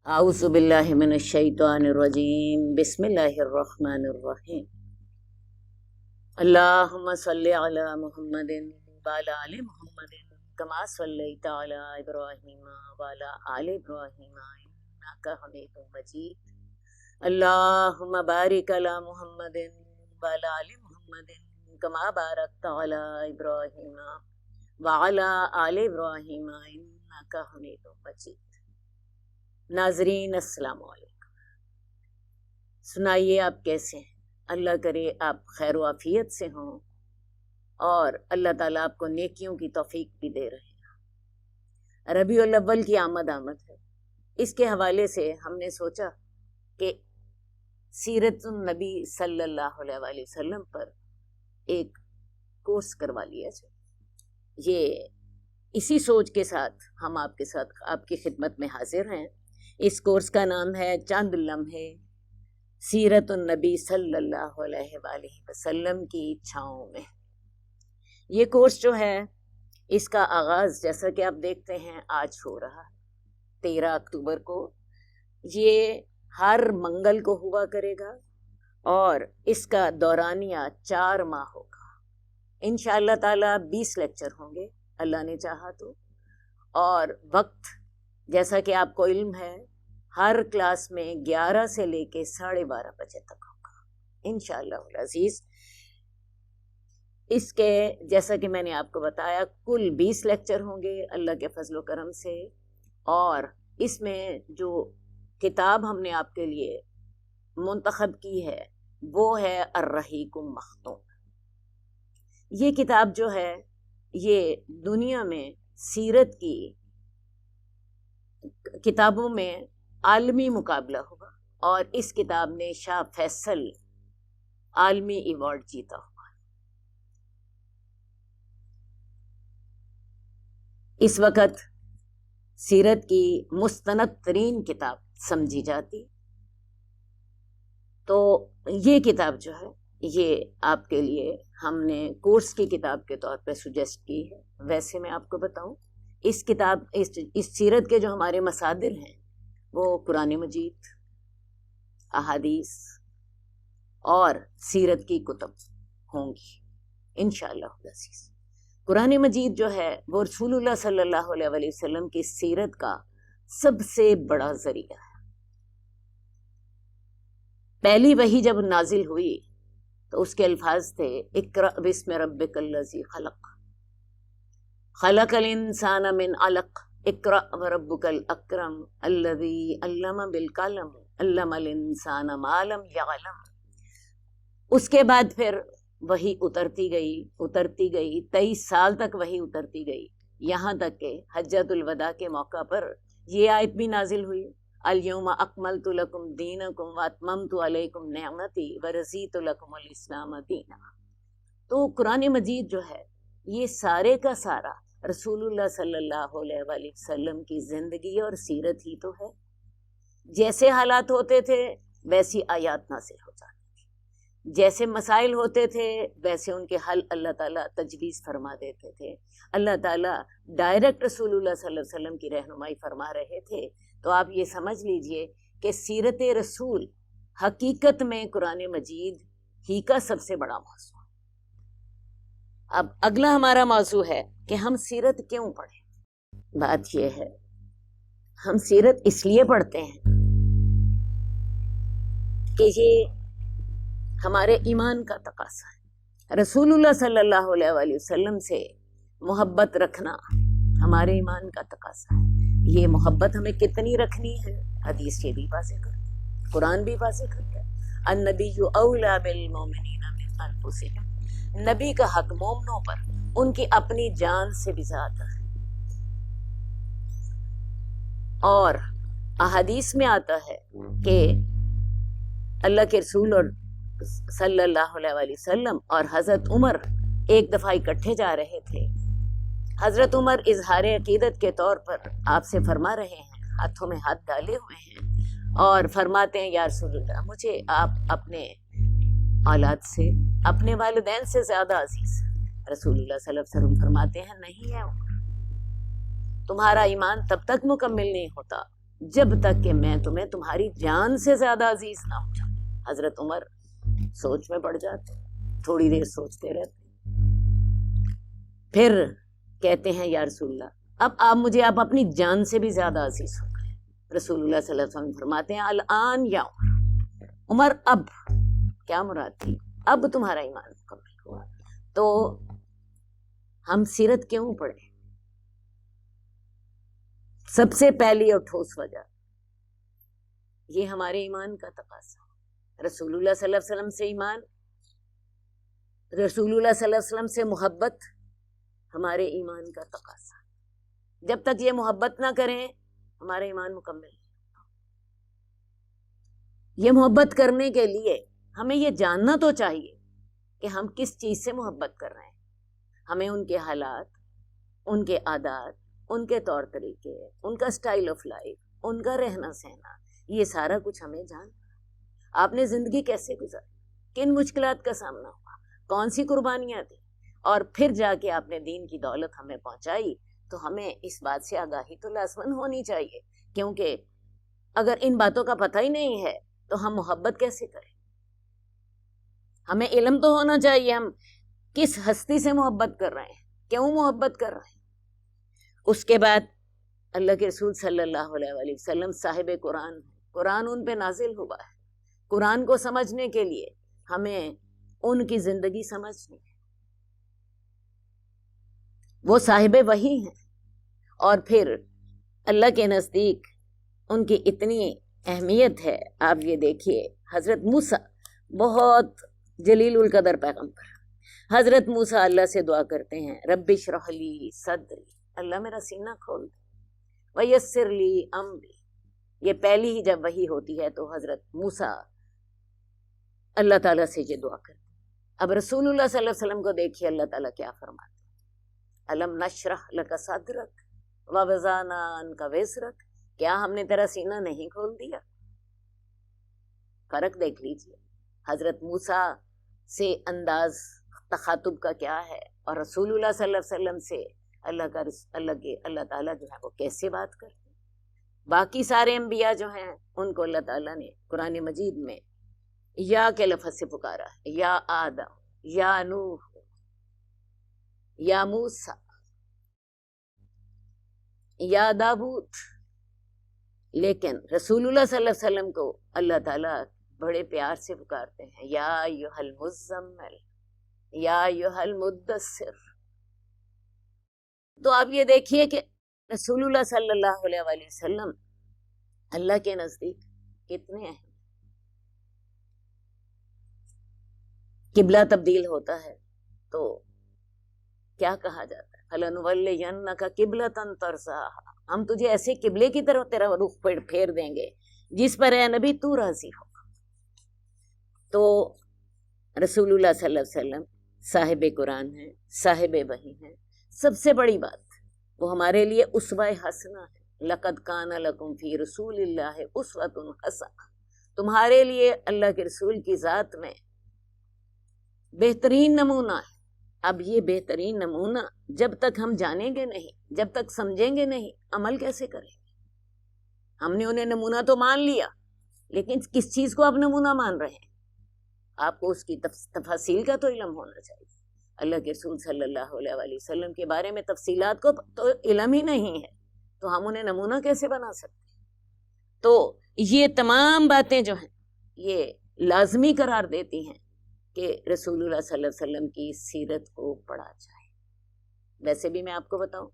اعوذ باللہ من الشیطان الرجیم بسم اللہ الرحمن الرحیم اللہم صلی علی محمد وعلی آل محمد کما صلیت علی ابراہیم وعلی آل ابراہیم انک حمید مجید اللہم بارک علی محمد وعلی آل محمد کما بارکت علی ابراہیم وعلی آل ابراہیم انک حمید مجید۔ ناظرین السلام علیکم، سنائیے آپ کیسے ہیں؟ اللہ کرے آپ خیر و عافیت سے ہوں اور اللہ تعالیٰ آپ کو نیکیوں کی توفیق بھی دے رہے ہیں۔ ربیع الاول کی آمد ہے، اس کے حوالے سے ہم نے سوچا کہ سیرت النبی صلی اللہ علیہ وآلہ وسلم پر ایک کورس کروا لیا جائے۔ یہ اسی سوچ کے ساتھ ہم آپ کے ساتھ آپ کی خدمت میں حاضر ہیں۔ اس کورس کا نام ہے چند لمحے سیرت النبی صلی اللہ علیہ وآلہ وسلم کی چھاؤں میں۔ یہ کورس جو ہے اس کا آغاز جیسا کہ آپ دیکھتے ہیں آج ہو رہا ہے 13 اکتوبر کو۔ یہ ہر منگل کو ہوا کرے گا اور اس کا دورانیہ 4 ماہ ہوگا۔ انشاءاللہ تعالیٰ 20 لیکچر ہوں گے اللہ نے چاہا تو، اور وقت جیسا کہ آپ کو علم ہے ہر کلاس میں 11 سے لے کے 12:30 بجے تک ہوگا انشاءاللہ العزیز۔ اس کے جیسا کہ میں نے آپ کو بتایا کل 20 لیکچر ہوں گے اللہ کے فضل و کرم سے، اور اس میں جو کتاب ہم نے آپ کے لیے منتخب کی ہے وہ ہے الرحیق المختوم۔ یہ کتاب جو ہے یہ دنیا میں سیرت کی کتابوں میں عالمی مقابلہ ہوا اور اس کتاب نے شاہ فیصل عالمی ایوارڈ جیتا ہوا۔ اس وقت سیرت کی مستند ترین کتاب سمجھی جاتی، تو یہ کتاب جو ہے یہ آپ کے لیے ہم نے کورس کی کتاب کے طور پہ سجیسٹ کی ہے۔ ویسے میں آپ کو بتاؤں اس کتاب اس سیرت کے جو ہمارے مصادر ہیں وہ قرآن مجید، احادیث اور سیرت کی کتب ہوں گی انشاءاللہ العزیز۔ قرآن مجید جو ہے وہ رسول اللہ صلی اللہ علیہ وآلہ وسلم کی سیرت کا سب سے بڑا ذریعہ ہے۔ پہلی وحی جب نازل ہوئی تو اس کے الفاظ تھے اقرأ بسم ربک الذی خلق، خلق الانسان من علق، اقرأ وربک الاکرم الذی علم بالقلم علم الانسان ما لم یعلم۔ اس کے بعد پھر وحی اترتی گئی 23 سال تک وحی اترتی گئی، یہاں تک کہ حجۃ الوداع کے موقع پر یہ آیت بھی نازل ہوئی الیوم اکملت لکم دینکم واتممت علیکم نعمتی ورضیت لکم الاسلام دینا۔ تو قرآن مجید جو ہے یہ سارے کا سارا رسول اللہ صلی اللہ علیہ وآلہ وسلم کی زندگی اور سیرت ہی تو ہے۔ جیسے حالات ہوتے تھے ویسی آیات نازل ہو جاتی تھی، جیسے مسائل ہوتے تھے ویسے ان کے حل اللہ تعالیٰ تجویز فرما دیتے تھے۔ اللہ تعالیٰ ڈائریکٹ رسول اللہ صلی اللہ علیہ وسلم کی رہنمائی فرما رہے تھے۔ تو آپ یہ سمجھ لیجئے کہ سیرت رسول حقیقت میں قرآن مجید ہی کا سب سے بڑا موضوع ہے۔ اب اگلا ہمارا موضوع ہے کہ ہم سیرت کیوں پڑھیں۔ بات یہ ہے ہم سیرت اس لیے پڑھتے ہیں کہ یہ ہمارے ایمان کا تقاضا ہے۔ رسول اللہ صلی اللہ علیہ وآلہ وسلم سے محبت رکھنا ہمارے ایمان کا تقاضا ہے۔ یہ محبت ہمیں کتنی رکھنی ہے حدیث یہ بھی واضح کرتا ہے، قرآن بھی واضح کرتا ہے النبی اولیٰ بالمؤمنین من انفسہم، نبی کا حق مومنوں پر ان کی اپنی جان سے بھی زیادہ ہے۔ اور احادیث میں آتا ہے کہ اللہ کے رسول اور صلی اللہ علیہ وآلہ وسلم اور حضرت عمر ایک دفعہ اکٹھے جا رہے تھے۔ حضرت عمر اظہار عقیدت کے طور پر آپ سے فرما رہے ہیں، ہاتھوں میں ہاتھ ڈالے ہوئے ہیں اور فرماتے ہیں یا رسول اللہ مجھے آپ اپنے اولاد سے اپنے والدین سے زیادہ عزیز ہیں۔ رسول اللہ صلی اللہ علیہ وسلم فرماتے ہیں نہیں ہے عمر، تمہارا ایمان تب تک مکمل نہیں ہوتا جب تک کہ میں تمہیں تمہاری جان سے زیادہ عزیز نہ ہو جاؤں. حضرت عمر سوچ میں پڑ جاتے, تھوڑی دیر سوچتے رہتے, پھر کہتے ہیں یا رسول اللہ اب آپ مجھے آپ اپنی جان سے بھی زیادہ عزیز ہو گئے. رسول اللہ صلی اللہ علیہ وسلم فرماتے ہیں الان یا عمر, اب کیا مراد تھی, اب تمہارا ایمان مکمل ہوا. تو ہم سیرت کیوں پڑھیں؟ سب سے پہلی اور ٹھوس وجہ یہ ہمارے ایمان کا تقاضا. رسول اللہ صلی اللہ علیہ وسلم سے ایمان, رسول اللہ صلی اللہ علیہ وسلم سے محبت ہمارے ایمان کا تقاضا. جب تک یہ محبت نہ کریں ہمارا ایمان مکمل نہیں. یہ محبت کرنے کے لیے ہمیں یہ جاننا تو چاہیے کہ ہم کس چیز سے محبت کر رہے ہیں. ہمیں ان کے حالات, ان کے عادات, ان کے طور طریقے, ان کا سٹائل آف لائف, ان کا رہنا سہنا, یہ سارا کچھ ہمیں جاننا. آپ نے زندگی کیسے گزاری, کن مشکلات کا سامنا ہوا, کون سی قربانیاں دی, اور پھر جا کے آپ نے دین کی دولت ہمیں پہنچائی. تو ہمیں اس بات سے آگاہی تو لازماً ہونی چاہیے, کیونکہ اگر ان باتوں کا پتہ ہی نہیں ہے تو ہم محبت کیسے کریں. ہمیں علم تو ہونا چاہیے ہم کس ہستی سے محبت کر رہے ہیں, کیوں محبت کر رہے ہیں. اس کے بعد اللہ کے رسول صلی اللہ علیہ وآلہ وسلم صاحب قرآن, قرآن ان پہ نازل ہوا ہے. قرآن کو سمجھنے کے لیے ہمیں ان کی زندگی سمجھنی ہے. وہ صاحب وحی ہیں, اور پھر اللہ کے نزدیک ان کی اتنی اہمیت ہے. آپ یہ دیکھیے حضرت موسیٰ بہت جلیل القدر پیغمبر, حضرت موسیٰ اللہ سے دعا کرتے ہیں رب اشرح لی صدری, اللہ میرا سینہ کھول دے, ویسر لی امری. یہ پہلی ہی جب وحی ہوتی ہے تو حضرت موسیٰ اللہ تعالیٰ سے یہ دعا کرتے. اب رسول اللہ صلی اللہ علیہ وسلم کو دیکھیے اللہ تعالیٰ کیا فرماتے ہیں, الم نشرح لک صدرک ووضعنا عنک وزرک, کیا ہم نے تیرا سینہ نہیں کھول دیا. فرق دیکھ لیجیے حضرت موسیٰ سے انداز تخاطب کا کیا ہے, اور رسول اللہ صلی اللہ علیہ وسلم سے اللہ تعالیٰ جو ہے وہ کیسے بات کرتے ہیں. باقی سارے انبیاء جو ہیں ان کو اللہ تعالیٰ نے قرآن مجید میں یا کے لفظ سے پکارا ہے, یا آدم, یا نوح, یا موسیٰ, یا داؤد. لیکن رسول اللہ صلی اللہ علیہ وسلم کو اللہ تعالیٰ بڑے پیار سے پکارتے ہیں یا ایھا المزمل, یا ایھا المدثر. تو آپ یہ دیکھیے کہ رسول اللہ صلی اللہ علیہ وآلہ وسلم اللہ کے نزدیک کتنے اہم. قبلہ تبدیل ہوتا ہے تو کیا کہا جاتا ہے, فَلَنُوَلِّيَنَّكَ قِبْلَةً تَرْضَاهَا, ہم تجھے ایسے قبلے کی طرف تیرا رخ پھیر دیں گے جس پر اے نبی تو راضی ہوگا. تو رسول اللہ صلی اللہ علیہ وسلم صاحب قرآن ہیں, صاحب وحی ہیں. سب سے بڑی بات وہ ہمارے لیے اسوہ حسنہ ہے. لَقَدْ كَانَ لَكُمْ فِي رَسُولِ اللَّهِ أُسْوَةٌ حَسَنَةٌ, تمہارے لیے اللہ کے رسول کی ذات میں بہترین نمونہ ہے. اب یہ بہترین نمونہ جب تک ہم جانیں گے نہیں, جب تک سمجھیں گے نہیں, عمل کیسے کریں گے. ہم نے انہیں نمونہ تو مان لیا, لیکن کس چیز کو آپ نمونہ مان رہے ہیں, آپ کو اس کی تفاصیل کا تو علم ہونا چاہیے. اللہ کے رسول صلی اللہ علیہ وآلہ وسلم کے بارے میں تفصیلات کو تو علم ہی نہیں ہے, تو ہم انہیں نمونہ کیسے بنا سکتے ہیں. تو یہ تمام باتیں جو ہیں یہ لازمی قرار دیتی ہیں کہ رسول اللہ صلی اللہ علیہ وسلم کی سیرت کو پڑھا جائے. ویسے بھی میں آپ کو بتاؤں,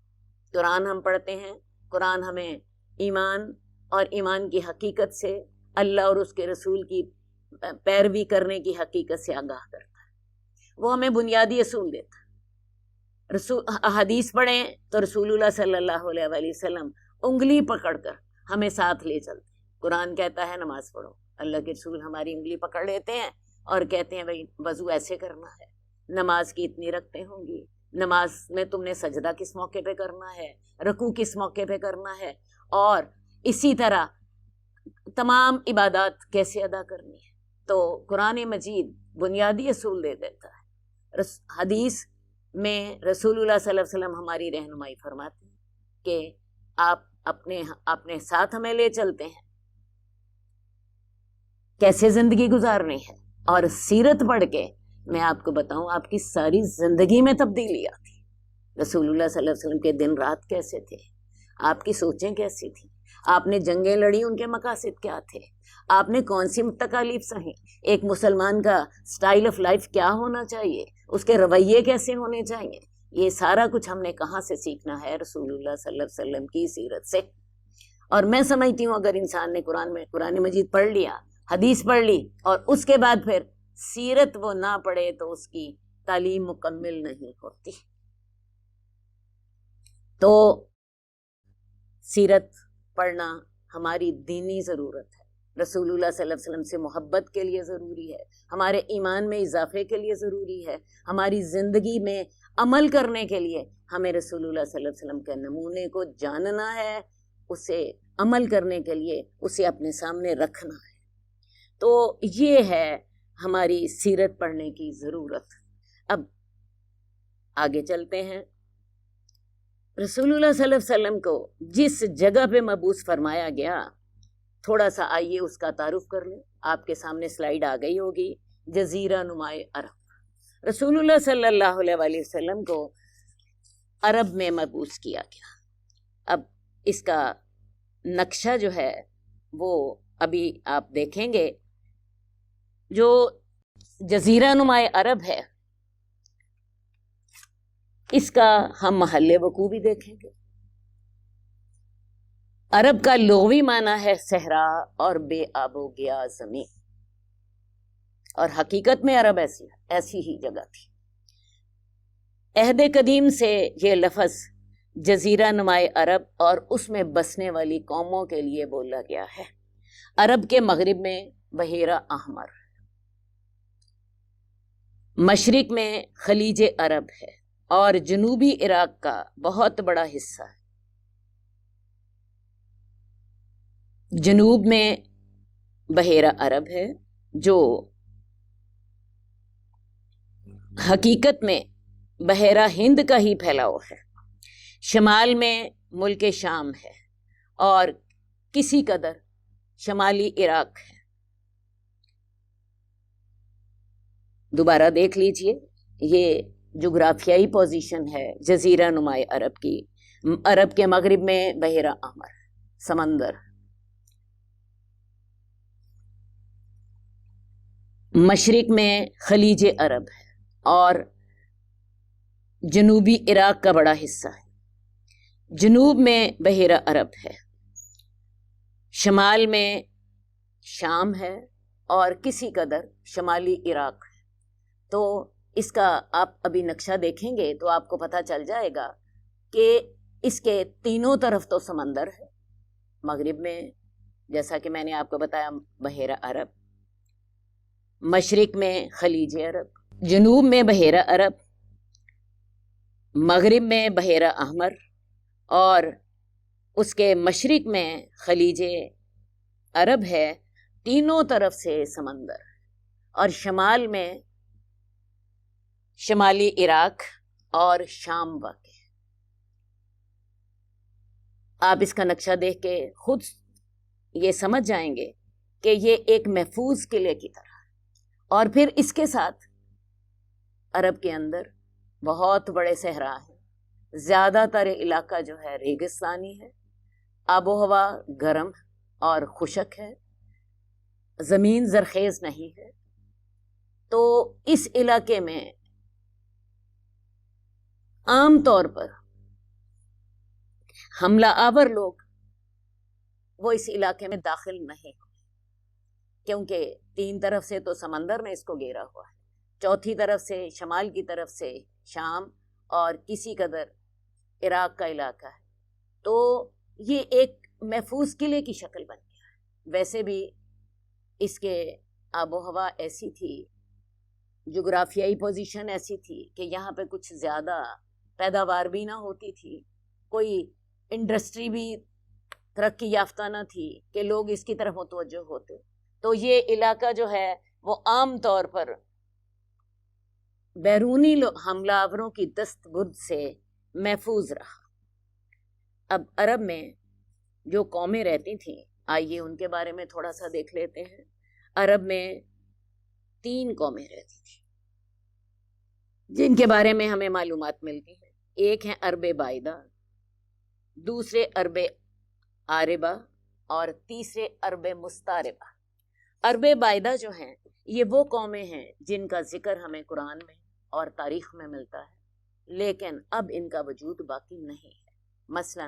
قرآن ہم پڑھتے ہیں, قرآن ہمیں ایمان اور ایمان کی حقیقت سے, اللہ اور اس کے رسول کی پیروی کرنے کی حقیقت سے آگاہ کرتا ہے. وہ ہمیں بنیادی اصول دیتا ہے. حدیث پڑھیں تو رسول اللہ صلی اللہ علیہ وآلہ وسلم انگلی پکڑ کر ہمیں ساتھ لے چلتے ہیں. قرآن کہتا ہے نماز پڑھو, اللہ کے رسول ہماری انگلی پکڑ لیتے ہیں اور کہتے ہیں بھائی وضو ایسے کرنا ہے, نماز کی اتنی رکعتیں ہوں گی, نماز میں تم نے سجدہ کس موقع پہ کرنا ہے, رکوع کس موقع پہ کرنا ہے, اور اسی طرح تمام عبادات کیسے ادا کرنی ہے. تو قرآن مجید بنیادی اصول دے دیتا ہے. حدیث میں رسول اللہ صلی اللہ علیہ وسلم ہماری رہنمائی فرماتے ہیں کہ آپ اپنے ساتھ ہمیں لے چلتے ہیں کیسے زندگی گزارنی ہے. اور سیرت پڑھ کے میں آپ کو بتاؤں آپ کی ساری زندگی میں تبدیلی آتی. رسول اللہ صلی اللہ علیہ وسلم کے دن رات کیسے تھے, آپ کی سوچیں کیسی تھیں, آپ نے جنگیں لڑی, ان کے مقاصد کیا تھے, آپ نے کون سی تکالیف سہیں, ایک مسلمان کا سٹائل آف لائف کیا ہونا چاہیے, اس کے رویے کیسے ہونے چاہیے, یہ سارا کچھ ہم نے کہاں سے سیکھنا ہے؟ رسول اللہ صلی اللہ علیہ وسلم کی سیرت سے. اور میں سمجھتی ہوں اگر انسان نے قرآن مجید پڑھ لیا, حدیث پڑھ لی, اور اس کے بعد پھر سیرت وہ نہ پڑھے تو اس کی تعلیم مکمل نہیں ہوتی. تو سیرت پڑھنا ہماری دینی ضرورت ہے, رسول اللہ صلی اللہ علیہ وسلم سے محبت کے لیے ضروری ہے, ہمارے ایمان میں اضافے کے لیے ضروری ہے, ہماری زندگی میں عمل کرنے کے لیے ہمیں رسول اللہ صلی اللہ علیہ وسلم کے نمونے کو جاننا ہے, اسے عمل کرنے کے لیے اسے اپنے سامنے رکھنا ہے. تو یہ ہے ہماری سیرت پڑھنے کی ضرورت. اب آگے چلتے ہیں. رسول اللہ صلی اللہ علیہ وسلم کو جس جگہ پہ مبعوث فرمایا گیا, تھوڑا سا آئیے اس کا تعارف کر لیں. آپ کے سامنے سلائیڈ آ گئی ہوگی. جزیرہ نمائے عرب. رسول اللہ صلی اللہ علیہ وآلہ وسلم کو عرب میں مبعوث کیا گیا. اب اس کا نقشہ جو ہے وہ ابھی آپ دیکھیں گے. جو جزیرہ نمائے عرب ہے اس کا ہم محل وقوع بھی دیکھیں گے. عرب کا لغوی معنی ہے صحرا اور بے آب و گیا زمین, اور حقیقت میں عرب ایسی ہی جگہ تھی. عہد قدیم سے یہ لفظ جزیرہ نمائے عرب اور اس میں بسنے والی قوموں کے لیے بولا گیا ہے. عرب کے مغرب میں بحیرہ احمر, مشرق میں خلیج عرب ہے, اور جنوبی عراق کا بہت بڑا حصہ ہے. جنوب میں بحیرہ عرب ہے جو حقیقت میں بحیرہ ہند کا ہی پھیلاؤ ہے. شمال میں ملک شام ہے اور کسی قدر شمالی عراق ہے. دوبارہ دیکھ لیجئے, یہ جغرافیائی پوزیشن ہے جزیرہ نمائے عرب کی. عرب کے مغرب میں بحیرہ احمر سمندر, مشرق میں خلیج عرب ہے اور جنوبی عراق کا بڑا حصہ ہے. جنوب میں بحیرہ عرب ہے, شمال میں شام ہے اور کسی قدر شمالی عراق ہے. تو اس کا آپ ابھی نقشہ دیکھیں گے تو آپ کو پتہ چل جائے گا کہ اس کے تینوں طرف تو سمندر ہے. مغرب میں جیسا کہ میں نے آپ کو بتایا بحیرہ عرب, مشرق میں خلیج عرب, جنوب میں بحیرہ عرب, مغرب میں بحیرہ احمر, اور اس کے مشرق میں خلیج عرب ہے. تینوں طرف سے سمندر, اور شمال میں شمالی عراق اور شام واقع ہے. آپ اس کا نقشہ دیکھ کے خود یہ سمجھ جائیں گے کہ یہ ایک محفوظ قلعے کی طرح ہے. اور پھر اس کے ساتھ عرب کے اندر بہت بڑے صحرا ہیں. زیادہ تر علاقہ جو ہے ریگستانی ہے, آب و ہوا گرم اور خشک ہے, زمین زرخیز نہیں ہے. تو اس علاقے میں عام طور پر حملہ آور لوگ وہ اس علاقے میں داخل نہیں ہوئے, کیونکہ تین طرف سے تو سمندر نے اس کو گھیرا ہوا ہے, چوتھی طرف سے شمال کی طرف سے شام اور کسی قدر عراق کا علاقہ ہے. تو یہ ایک محفوظ قلعے کی شکل بن گیا ہے. ویسے بھی اس کے آب و ہوا ایسی تھی, جغرافیائی پوزیشن ایسی تھی کہ یہاں پہ کچھ زیادہ پیداوار بھی نہ ہوتی تھی, کوئی انڈسٹری بھی ترقی یافتہ نہ تھی کہ لوگ اس کی طرف متوجہ ہوتے. تو یہ علاقہ جو ہے وہ عام طور پر بیرونی حملہ آوروں کی دست برد سے محفوظ رہا. اب عرب میں جو قومیں رہتی تھیں، آئیے ان کے بارے میں تھوڑا سا دیکھ لیتے ہیں۔ عرب میں 3 قومیں رہتی تھیں جن کے بارے میں ہمیں معلومات ملتی ہیں۔ ایک ہیں عرب بائدہ، دوسرے عرب عاربہ، اور تیسرے عرب مستعربہ۔ عرب بائدہ جو ہیں یہ وہ قومیں ہیں جن کا ذکر ہمیں قرآن میں اور تاریخ میں ملتا ہے، لیکن اب ان کا وجود باقی نہیں ہے۔ مثلا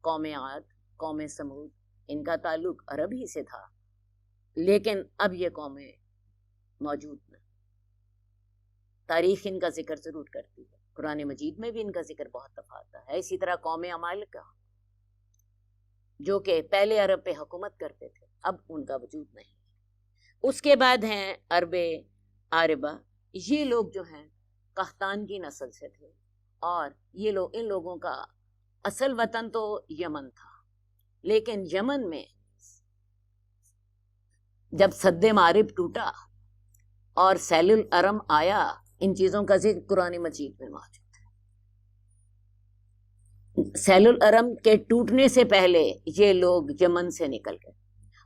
قوم عاد، قوم سمود، ان کا تعلق عرب ہی سے تھا، لیکن اب یہ قومیں موجود نہیں۔ تاریخ ان کا ذکر ضرور کرتی ہے، قرآن مجید میں بھی ان کا ذکر بہت دفعہ آتا ہے۔ اسی طرح قوم عمالقہ جو کہ پہلے عرب پہ حکومت کرتے تھے، اب ان کا وجود نہیں۔ اس کے بعد ہیں عرب عاربہ، یہ لوگ جو ہیں قحطان کی نسل سے تھے، اور یہ لوگ، ان لوگوں کا اصل وطن تو یمن تھا، لیکن یمن میں جب سد معرب ٹوٹا اور سیل الارم آیا، ان چیزوں کا ذکر قرآن مجید میں موجود ہے۔ سیل الارم کے ٹوٹنے سے پہلے یہ لوگ یمن سے نکل گئے،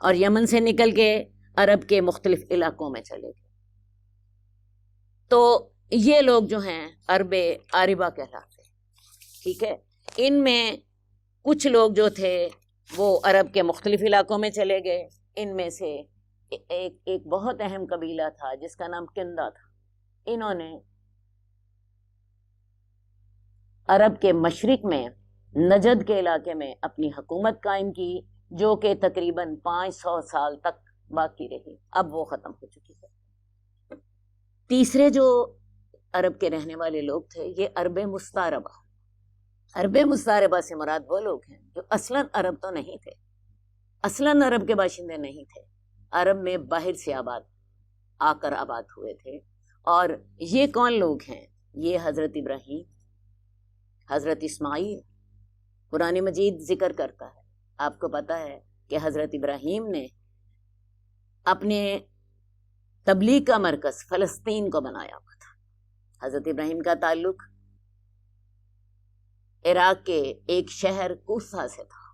اور یمن سے نکل کے عرب کے مختلف علاقوں میں چلے گئے۔ تو یہ لوگ جو ہیں عرب عاربہ کہلاتے ہیں، ٹھیک ہے۔ ان میں کچھ لوگ جو تھے وہ عرب کے مختلف علاقوں میں چلے گئے۔ ان میں سے ایک بہت اہم قبیلہ تھا جس کا نام کندا تھا۔ انہوں نے عرب کے مشرق میں نجد کے علاقے میں اپنی حکومت قائم کی، جو کہ تقریباً 500 سال تک باقی رہی، اب وہ ختم ہو چکی ہے۔ تیسرے جو عرب کے رہنے والے لوگ تھے یہ عرب مستعربہ۔ عرب مستعربہ سے مراد وہ لوگ ہیں جو اصلاً عرب تو نہیں تھے، اصلاً عرب کے باشندے نہیں تھے، عرب میں باہر سے آ کر آباد ہوئے تھے۔ اور یہ کون لوگ ہیں؟ یہ حضرت ابراہیم، حضرت اسماعیل۔ قرآن مجید ذکر کرتا ہے، آپ کو پتہ ہے کہ حضرت ابراہیم نے اپنے تبلیغ کا مرکز فلسطین کو بنایا ہوا تھا۔ حضرت ابراہیم کا تعلق عراق کے ایک شہر کوسا سے تھا۔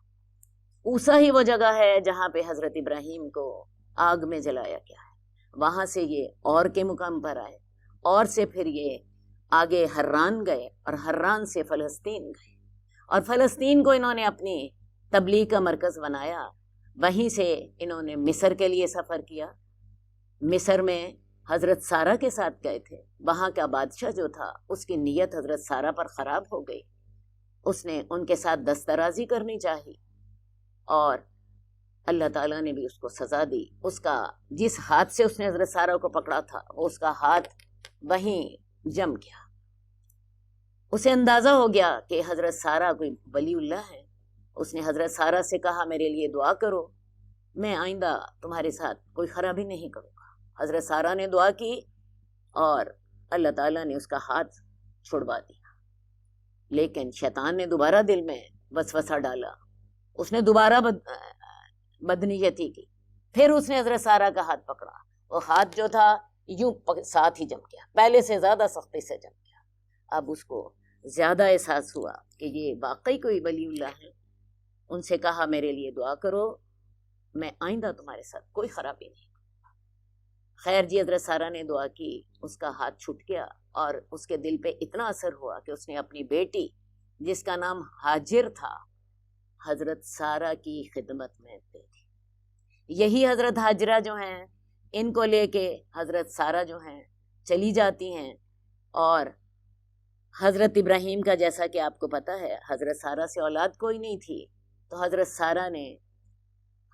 کوسا ہی وہ جگہ ہے جہاں پہ حضرت ابراہیم کو آگ میں جلایا گیا ہے۔ وہاں سے یہ اور کے مقام پر آئے، اور سے پھر یہ آگے حران گئے، اور حران سے فلسطین گئے، اور فلسطین کو انہوں نے اپنی تبلیغ کا مرکز بنایا۔ وہیں سے انہوں نے مصر کے لیے سفر کیا۔ مصر میں حضرت سارہ کے ساتھ گئے تھے۔ وہاں کا بادشاہ جو تھا اس کی نیت حضرت سارہ پر خراب ہو گئی، اس نے ان کے ساتھ دسترازی کرنی چاہی، اور اللہ تعالیٰ نے بھی اس کو سزا دی۔ اس کا جس ہاتھ سے اس نے حضرت سارہ کو پکڑا تھا وہ اس کا ہاتھ وہیں جم گیا۔ اسے اندازہ ہو گیا کہ حضرت سارہ کوئی ولی اللہ ہے۔ اس نے حضرت سارہ سے کہا میرے لیے دعا کرو، میں آئندہ تمہارے ساتھ کوئی خرابی نہیں کروں گا۔ حضرت سارہ نے دعا کی اور اللہ تعالیٰ نے اس کا ہاتھ چھڑوا دیا۔ لیکن شیطان نے دوبارہ دل میں وسوسہ ڈالا، اس نے دوبارہ بدنیتی کی، پھر اس نے حضرت سارہ کا ہاتھ پکڑا، وہ ہاتھ جو تھا یوں ساتھ ہی جم گیا، پہلے سے زیادہ سختی سے جم گیا۔ اب اس کو زیادہ احساس ہوا کہ یہ واقعی کوئی ولی اللہ ہے۔ ان سے کہا میرے لیے دعا کرو، میں آئندہ تمہارے ساتھ کوئی خرابی نہیں کروں گا۔ خیر جی، حضرت سارہ نے دعا کی، اس کا ہاتھ چھوٹ گیا، اور اس کے دل پہ اتنا اثر ہوا کہ اس نے اپنی بیٹی جس کا نام ہاجر تھا حضرت سارہ کی خدمت میں دے دی۔ یہی حضرت ہاجرہ جو ہیں ان کو لے کے حضرت سارہ جو ہیں چلی جاتی ہیں، اور حضرت ابراہیم کا جیسا کہ آپ کو پتہ ہے حضرت سارہ سے اولاد کوئی نہیں تھی، تو حضرت سارہ نے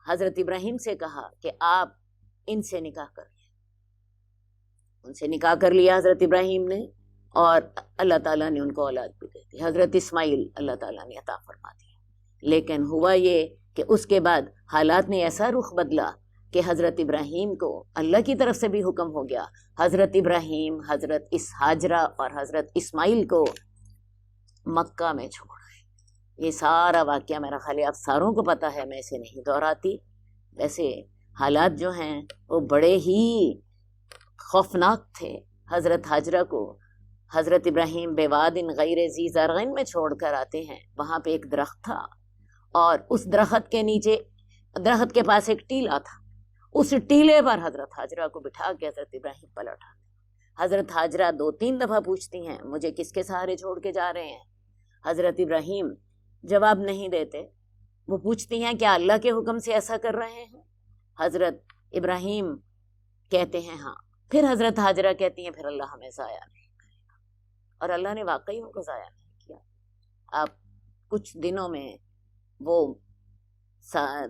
حضرت ابراہیم سے کہا کہ آپ ان سے نکاح کر لیں۔ ان سے نکاح کر لیا حضرت ابراہیم نے، اور اللہ تعالیٰ نے ان کو اولاد بھی دے دی۔ حضرت اسماعیل اللہ تعالیٰ نے عطا فرما دیا۔ لیکن ہوا یہ کہ اس کے بعد حالات نے ایسا رخ بدلا کہ حضرت ابراہیم کو اللہ کی طرف سے بھی حکم ہو گیا، حضرت ابراہیم، حضرت ہاجرہ اور حضرت اسماعیل کو مکہ میں چھوڑ آئے۔ یہ سارا واقعہ میرا خیال ہے آپ ساروں کو پتہ ہے، میں اسے نہیں دہراتی۔ ویسے حالات جو ہیں وہ بڑے ہی خوفناک تھے۔ حضرت ہاجرہ کو حضرت ابراہیم بواد غیر ذی زرع میں چھوڑ کر آتے ہیں، وہاں پہ ایک درخت تھا، اور اس درخت کے نیچے، درخت کے پاس ایک ٹیلا تھا، اس ٹیلے پر حضرت حاجرہ کو بٹھا کے حضرت ابراہیم پلٹ آتے۔ حضرت حاجرہ 2-3 دفعہ پوچھتی ہیں مجھے کس کے سہارے چھوڑ کے جا رہے ہیں؟ حضرت ابراہیم جواب نہیں دیتے۔ وہ پوچھتی ہیں کیا اللہ کے حکم سے ایسا کر رہے ہیں؟ حضرت ابراہیم کہتے ہیں ہاں۔ پھر حضرت حاجرہ کہتی ہیں پھر اللہ ہمیں ضائع نہیں کرے گا، اور اللہ نے واقعی ان کو ضائع نہیں کیا۔ آپ کچھ دنوں میں وہ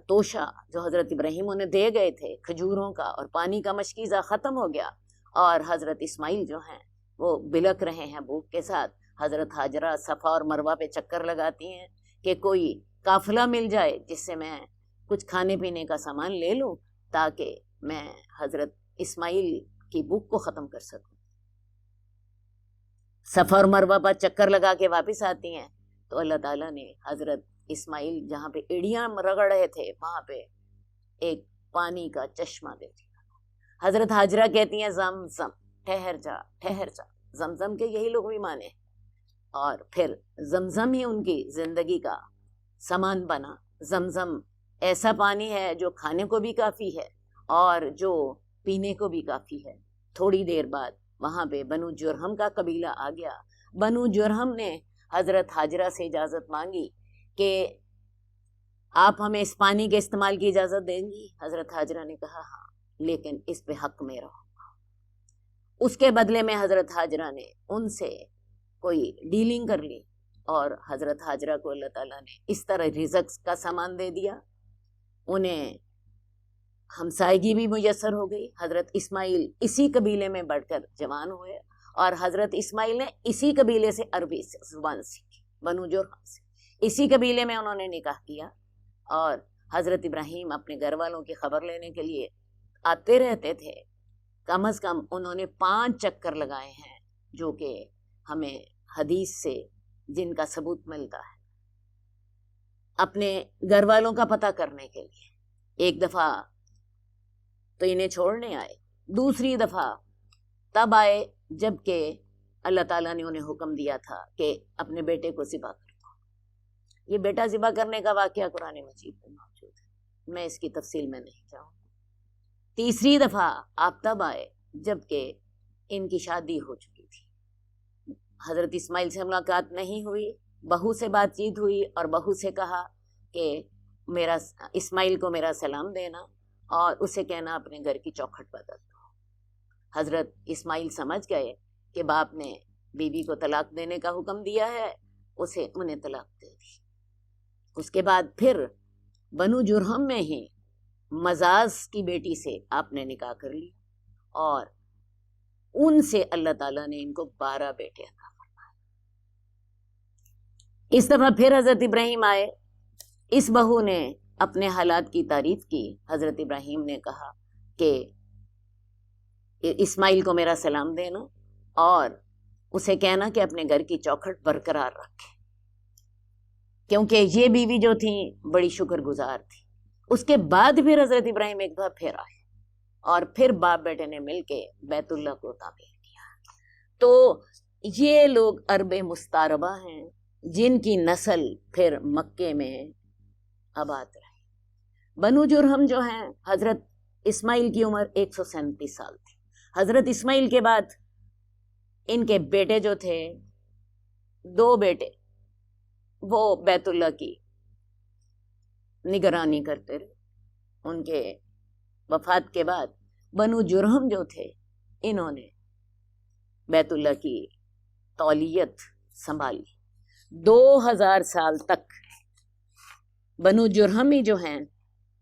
توشہ جو حضرت ابراہیم انہیں دے گئے تھے کھجوروں کا اور پانی کا مشکیزہ ختم ہو گیا، اور حضرت اسماعیل جو ہیں وہ بلک رہے ہیں بھوک کے ساتھ۔ حضرت حاجرہ صفا اور مروہ پہ چکر لگاتی ہیں کہ کوئی قافلہ مل جائے جس سے میں کچھ کھانے پینے کا سامان لے لوں تاکہ میں حضرت اسماعیل کی بھوک کو ختم کر سکوں۔ صفا اور مروہ پر چکر لگا کے واپس آتی ہیں تو اللہ تعالیٰ نے حضرت اسماعیل جہاں پہ ایڑیاں رگڑ رہے تھے وہاں پہ ایک پانی کا چشمہ دے دیا۔ حضرت حاجرہ کہتی ہیں زمزم، ٹھہر جا ٹھہر جا، زمزم کے یہی لوگ بھی مانے، اور پھر زمزم ہی ان کی زندگی کا سامان بنا۔ زمزم ایسا پانی ہے جو کھانے کو بھی کافی ہے اور جو پینے کو بھی کافی ہے۔ تھوڑی دیر بعد وہاں پہ بنو جرہم کا قبیلہ آ گیا۔ بنو جرہم نے حضرت حاجرہ سے اجازت مانگی کہ آپ ہمیں اس پانی کے استعمال کی اجازت دیں گی؟ حضرت حاجرہ نے کہا ہاں، لیکن اس پہ حق میرا ہوگا۔ اس کے بدلے میں حضرت حاجرہ نے ان سے کوئی ڈیلنگ کر لی، اور حضرت حاجرہ کو اللہ تعالیٰ نے اس طرح رزق کا سامان دے دیا، انہیں ہمسائیگی بھی میسر ہو گئی۔ حضرت اسماعیل اسی قبیلے میں بڑھ کر جوان ہوئے، اور حضرت اسماعیل نے اسی قبیلے سے عربی زبان سیکھی، بنو جرہم سے، اسی قبیلے میں انہوں نے نکاح کیا۔ اور حضرت ابراہیم اپنے گھر والوں کی خبر لینے کے لیے آتے رہتے تھے۔ کم از کم انہوں نے 5 چکر لگائے ہیں جو کہ ہمیں حدیث سے جن کا ثبوت ملتا ہے اپنے گھر والوں کا پتہ کرنے کے لیے۔ ایک دفعہ تو انہیں چھوڑنے آئے، دوسری دفعہ تب آئے جب کہ اللہ تعالیٰ نے انہیں حکم دیا تھا کہ اپنے بیٹے کو ذبح کر دو۔ یہ بیٹا ذبح کرنے کا واقعہ قرآن مجید میں موجود ہے، میں اس کی تفصیل میں نہیں جاؤں۔ تیسری دفعہ آپ تب آئے جب کہ ان کی شادی ہو چکی تھی۔ حضرت اسماعیل سے ملاقات نہیں ہوئی، بہو سے بات چیت ہوئی، اور بہو سے کہا کہ میرا اسماعیل کو میرا سلام دینا اور اسے کہنا اپنے گھر کی چوکھٹ بدل دو۔ حضرت اسماعیل سمجھ گئے کہ باپ نے بیوی کو طلاق دینے کا حکم دیا ہے، انہیں طلاق دے دی۔ اس کے بعد پھر بنو جرہم میں ہی مزاز کی بیٹی سے آپ نے نکاح کر لی، اور ان سے اللہ تعالیٰ نے ان کو 12 بیٹے عطا فرمائے۔ اس دفعہ پھر حضرت ابراہیم آئے، اس بہو نے اپنے حالات کی تعریف کی۔ حضرت ابراہیم نے کہا کہ اسماعیل کو میرا سلام دینا اور اسے کہنا کہ اپنے گھر کی چوکھٹ برقرار رکھے، کیونکہ یہ بیوی جو تھی بڑی شکر گزار تھی۔ اس کے بعد پھر حضرت ابراہیم ایک بار پھر آئے، اور پھر باپ بیٹے نے مل کے بیت اللہ کو تعمیر کیا۔ تو یہ لوگ عرب مستعربہ ہیں جن کی نسل پھر مکے میں آباد رہی۔ بنو جرہم جو ہیں، حضرت اسماعیل کی عمر 137 سال تھی۔ حضرت اسماعیل کے بعد ان کے بیٹے جو تھے، 2 بیٹے، وہ بیت اللہ کی نگرانی کرتے رہے۔ ان کے وفات کے بعد بنو جرہم جو تھے، انہوں نے بیت اللہ کی تولیت سنبھالی۔ 2000 سال تک بنو جرہم ہی جو ہیں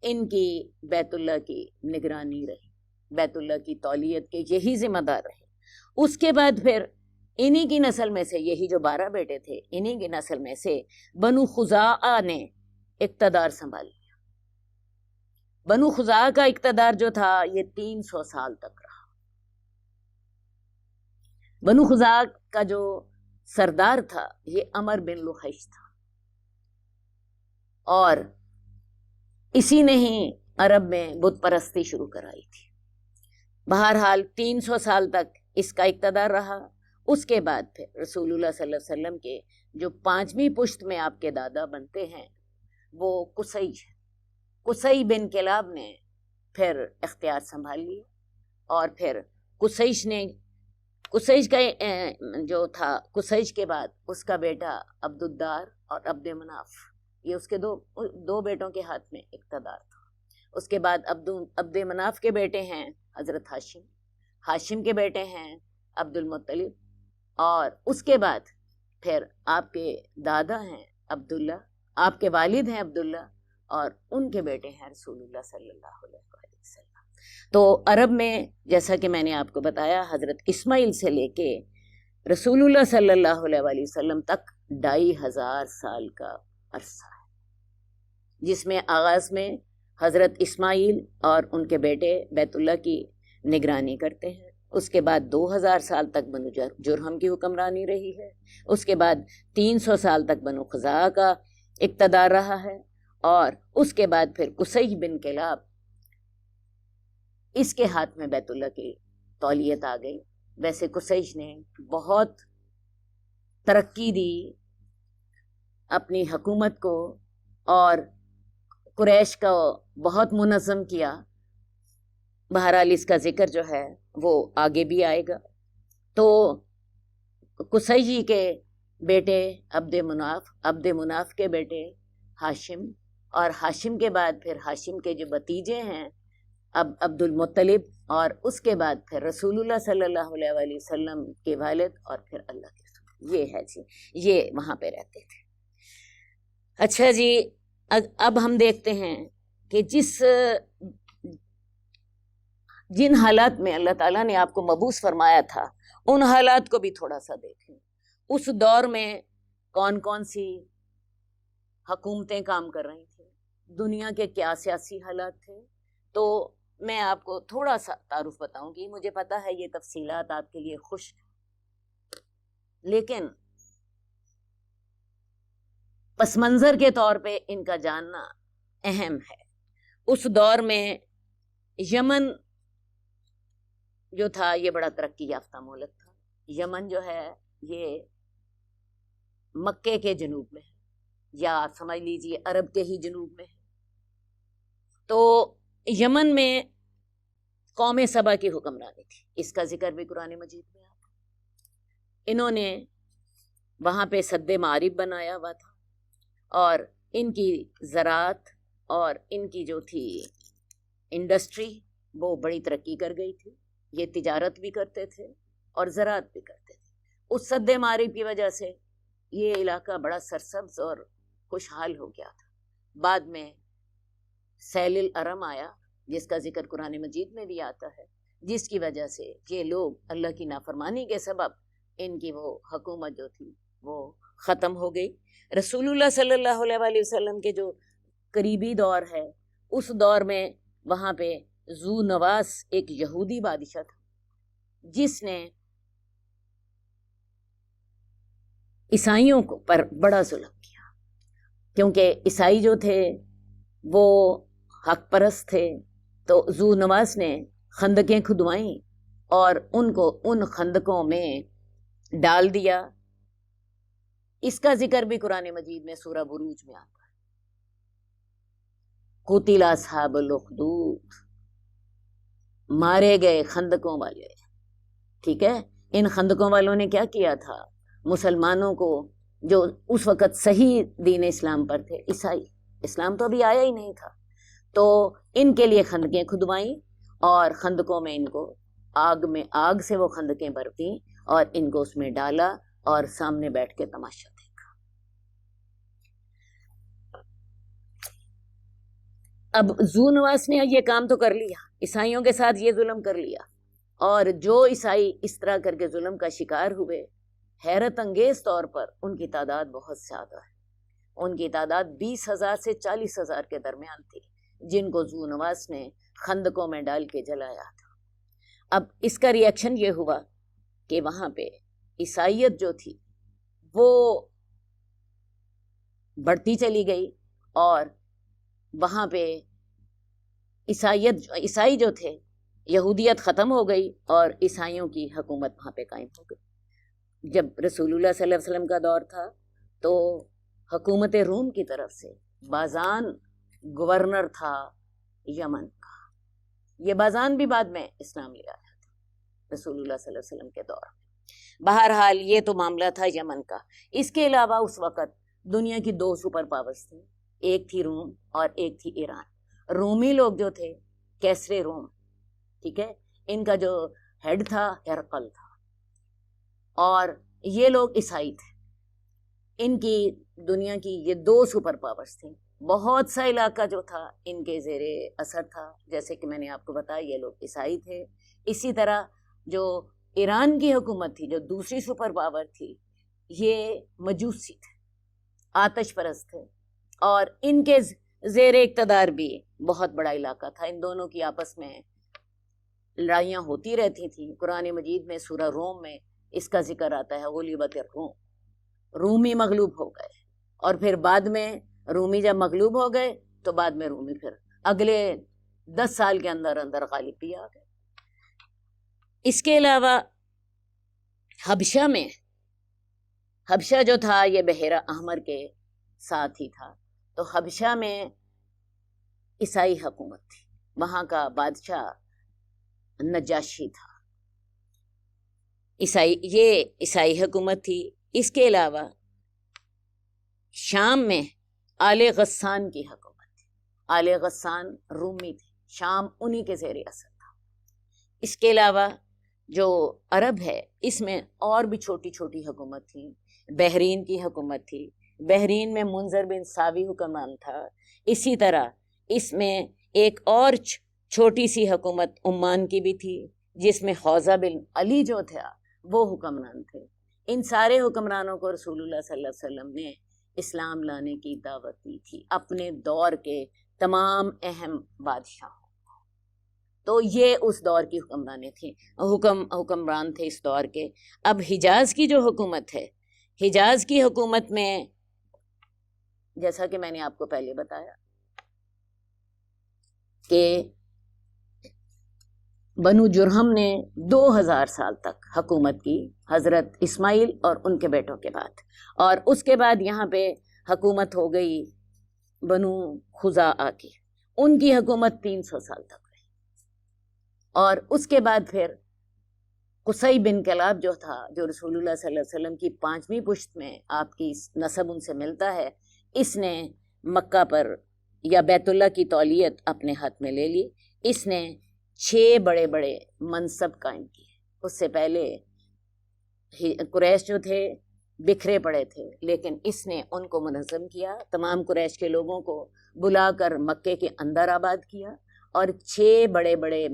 ان کی بیت اللہ کی نگرانی رہی، بیت اللہ کی تولیت کے یہی ذمہ دار رہے۔ اس کے بعد پھر انہی کی نسل میں سے، یہی جو 12 بیٹے تھے، انہی کی نسل میں سے بنو خزاعہ نے اقتدار سنبھال لیا۔ بنو خزاعہ کا اقتدار جو تھا یہ 300 سال تک رہا۔ بنو خزاعہ کا جو سردار تھا یہ عمر بن لحیش تھا، اور اسی نے ہی عرب میں بت پرستی شروع کرائی تھی۔ بہرحال 300 سال تک اس کا اقتدار رہا۔ اس کے بعد پھر رسول اللہ صلی اللہ علیہ وسلم کے جو 5ویں پشت میں آپ کے دادا بنتے ہیں وہ قصی ہے. قصی بن کلاب نے پھر اختیار سنبھال لیا، اور پھر قصیش کا جو تھا، قصیش کے بعد اس کا بیٹا عبدالدار اور عبد مناف، یہ اس کے دو بیٹوں کے ہاتھ میں اقتدار تھا. اس کے بعد عبد مناف کے بیٹے ہیں حضرت ہاشم کے بیٹے ہیں عبد المطلب، اور اس کے بعد پھر آپ کے دادا ہیں عبداللہ، آپ کے والد ہیں عبداللہ، اور ان کے بیٹے ہیں رسول اللہ صلی اللہ علیہ وسلم. تو عرب میں جیسا کہ میں نے آپ کو بتایا، حضرت اسماعیل سے لے کے رسول اللہ صلی اللہ علیہ وسلم تک 2500 سال کا عرصہ ہے، جس میں آغاز میں حضرت اسماعیل اور ان کے بیٹے بیت اللہ کی نگرانی کرتے ہیں. اس کے بعد 2000 سال تک بنو جرہم کی حکمرانی رہی ہے. اس کے بعد 300 سال تک بنو خزاعہ کا اقتدار رہا ہے، اور اس کے بعد پھر قصی بن کلاب، اس کے ہاتھ میں بیت اللہ کی تولیت آ گئی. ویسے قصیش نے بہت ترقی دی اپنی حکومت کو، اور قریش کو بہت منظم کیا. بہرحال اس کا ذکر جو ہے وہ آگے بھی آئے گا. تو قصی جی کے بیٹے عبد مناف کے بیٹے ہاشم، اور ہاشم کے بعد پھر ہاشم کے جو بتیجے ہیں اب عبد المطلب، اور اس کے بعد پھر رسول اللہ صلی اللہ علیہ وسلم کے والد، اور پھر اللہ کے رسول. یہ ہے جی، یہ وہاں پہ رہتے تھے. اچھا جی، اب ہم دیکھتے ہیں کہ جن حالات میں اللہ تعالیٰ نے آپ کو مبعوث فرمایا تھا، ان حالات کو بھی تھوڑا سا دیکھیں. اس دور میں کون کون سی حکومتیں کام کر رہی تھیں، دنیا کے کیا سیاسی حالات تھے. تو میں آپ کو تھوڑا سا تعارف بتاؤں گی. مجھے پتا ہے یہ تفصیلات آپ کے لیے خشک، لیکن پس منظر کے طور پہ ان کا جاننا اہم ہے. اس دور میں یمن جو تھا یہ بڑا ترقی یافتہ ملک تھا. یمن جو ہے یہ مکے کے جنوب میں ہے، یا سمجھ لیجیے عرب کے ہی جنوب میں ہے. تو یمن میں قوم سبا کی حکمرانی تھی، اس کا ذکر بھی قرآن مجید میں آتا. انہوں نے وہاں پہ سد معارف بنایا ہوا تھا، اور ان کی زراعت اور ان کی جو تھی انڈسٹری وہ بڑی ترقی کر گئی تھی. یہ تجارت بھی کرتے تھے اور زراعت بھی کرتے تھے. اس سد معارف کی وجہ سے یہ علاقہ بڑا سرسبز اور خوشحال ہو گیا تھا. بعد میں سیل الارم آیا، جس کا ذکر قرآن مجید میں بھی آتا ہے، جس کی وجہ سے یہ لوگ اللہ کی نافرمانی کے سبب ان کی وہ حکومت جو تھی وہ ختم ہو گئی. رسول اللہ صلی اللہ علیہ وسلم کے جو قریبی دور ہے، اس دور میں وہاں پہ ذو نواس ایک یہودی بادشاہ تھا، جس نے عیسائیوں کو پر بڑا ظلم کیا. کیونکہ عیسائی جو تھے وہ حق پرست تھے، تو ذو نواس نے خندقیں کھدوائیں اور ان کو ان خندقوں میں ڈال دیا. اس کا ذکر بھی قرآن مجید میں سورہ بروج میں آتا ہے. قتل اصحاب الاخدود، مارے گئے خندقوں والے. ٹھیک ہے، ان خندقوں والوں نے کیا کیا تھا؟ مسلمانوں کو، جو اس وقت صحیح دین اسلام پر تھے، عیسائی، اسلام تو ابھی آیا ہی نہیں تھا، تو ان کے لیے خندقیں کھدوائیں، اور خندقوں میں ان کو آگ سے وہ خندقیں برتیں، اور ان کو اس میں ڈالا اور سامنے بیٹھ کے تماشا دیکھا. اب ذو نواس نے یہ کام تو کر لیا، عیسائیوں کے ساتھ یہ ظلم کر لیا، اور جو عیسائی اس طرح کر کے ظلم کا شکار ہوئے، حیرت انگیز طور پر ان کی تعداد بہت زیادہ ہے. ان کی تعداد 20,000 سے 40,000 کے درمیان تھی، جن کو ذو نواس نے خندقوں میں ڈال کے جلایا تھا. اب اس کا ری ایکشن یہ ہوا کہ وہاں پہ عیسائیت جو تھی وہ بڑھتی چلی گئی، اور وہاں پہ عیسائی جو تھے، یہودیت ختم ہو گئی، اور عیسائیوں کی حکومت وہاں پہ قائم ہو گئی. جب رسول اللہ صلی اللہ علیہ وسلم کا دور تھا تو حکومت روم کی طرف سے بازان گورنر تھا یمن کا. یہ بازان بھی بعد میں اسلام لے آیا تھا رسول اللہ صلی اللہ علیہ وسلم کے دور میں. بہرحال یہ تو معاملہ تھا یمن کا. اس کے علاوہ اس وقت دنیا کی 2 سپر پاورز تھیں، ایک تھی روم اور ایک تھی ایران. رومی لوگ جو تھے کیسرے روم، ٹھیک ہے، ان کا جو ہیڈ تھا ہرقل تھا، اور یہ لوگ عیسائی تھے. ان کی دنیا کی یہ 2 سپر پاورز تھیں. بہت سا علاقہ جو تھا ان کے زیر اثر تھا، جیسے کہ میں نے آپ کو بتایا یہ لوگ عیسائی تھے. اسی طرح جو ایران کی حکومت تھی جو دوسری سپر پاور تھی، یہ مجوسی تھے، آتش پرست تھے، اور ان کے زیر اقتدار بھی بہت بڑا علاقہ تھا. ان دونوں کی آپس میں لڑائیاں ہوتی رہتی تھیں. قرآن مجید میں سورہ روم میں اس کا ذکر آتا ہے، غلبت الروم، رومی مغلوب ہو گئے. اور پھر بعد میں رومی جب مغلوب ہو گئے تو بعد میں رومی پھر اگلے 10 سال کے اندر اندر غالب بھی آ گئے. اس کے علاوہ حبشہ جو تھا یہ بحیرہ احمر کے ساتھ ہی تھا. تو حبشہ میں عیسائی حکومت تھی، وہاں کا بادشاہ نجاشی تھا. یہ عیسائی حکومت تھی. اس کے علاوہ شام میں آل غسان کی حکومت تھی. آل غسان رومی تھی، شام انہی کے زیر اثر تھا. اس کے علاوہ جو عرب ہے اس میں اور بھی چھوٹی چھوٹی حکومت تھی. بحرین کی حکومت تھی، بحرین میں منظر بن ساوی حکمران تھا. اسی طرح اس میں ایک اور چھوٹی سی حکومت عمان کی بھی تھی، جس میں حوضہ بن علی جو تھا وہ حکمران تھے. ان سارے حکمرانوں کو رسول اللہ صلی اللہ علیہ وسلم نے اسلام لانے کی دعوت دی تھی، اپنے دور کے تمام اہم بادشاہوں. تو یہ اس دور کی حکمرانیں تھیں، حکمران تھے اس دور کے. اب حجاز کی جو حکومت ہے، حجاز کی حکومت میں جیسا کہ میں نے آپ کو پہلے بتایا کہ بنو جرہم نے 2000 سال تک حکومت کی، حضرت اسماعیل اور ان کے بیٹوں کے بعد. اور اس کے بعد یہاں پہ حکومت ہو گئی بنو خزاعہ کی، ان کی حکومت 300 سال تک رہی. اور اس کے بعد پھر قصی بن کلاب جو تھا، جو رسول اللہ صلی اللہ علیہ وسلم کی 5ویں پشت میں آپ کی نسب ان سے ملتا ہے، اس نے مکہ پر یا بیت اللہ کی تولیت اپنے ہاتھ میں لے لی. اس نے 6 بڑے بڑے منصب قائم کیے. اس سے پہلے قریش جو تھے بکھرے پڑے تھے، لیکن اس نے ان کو منظم کیا، تمام قریش کے لوگوں کو بلا کر مکے کے اندر آباد کیا اور 6 بڑے بڑے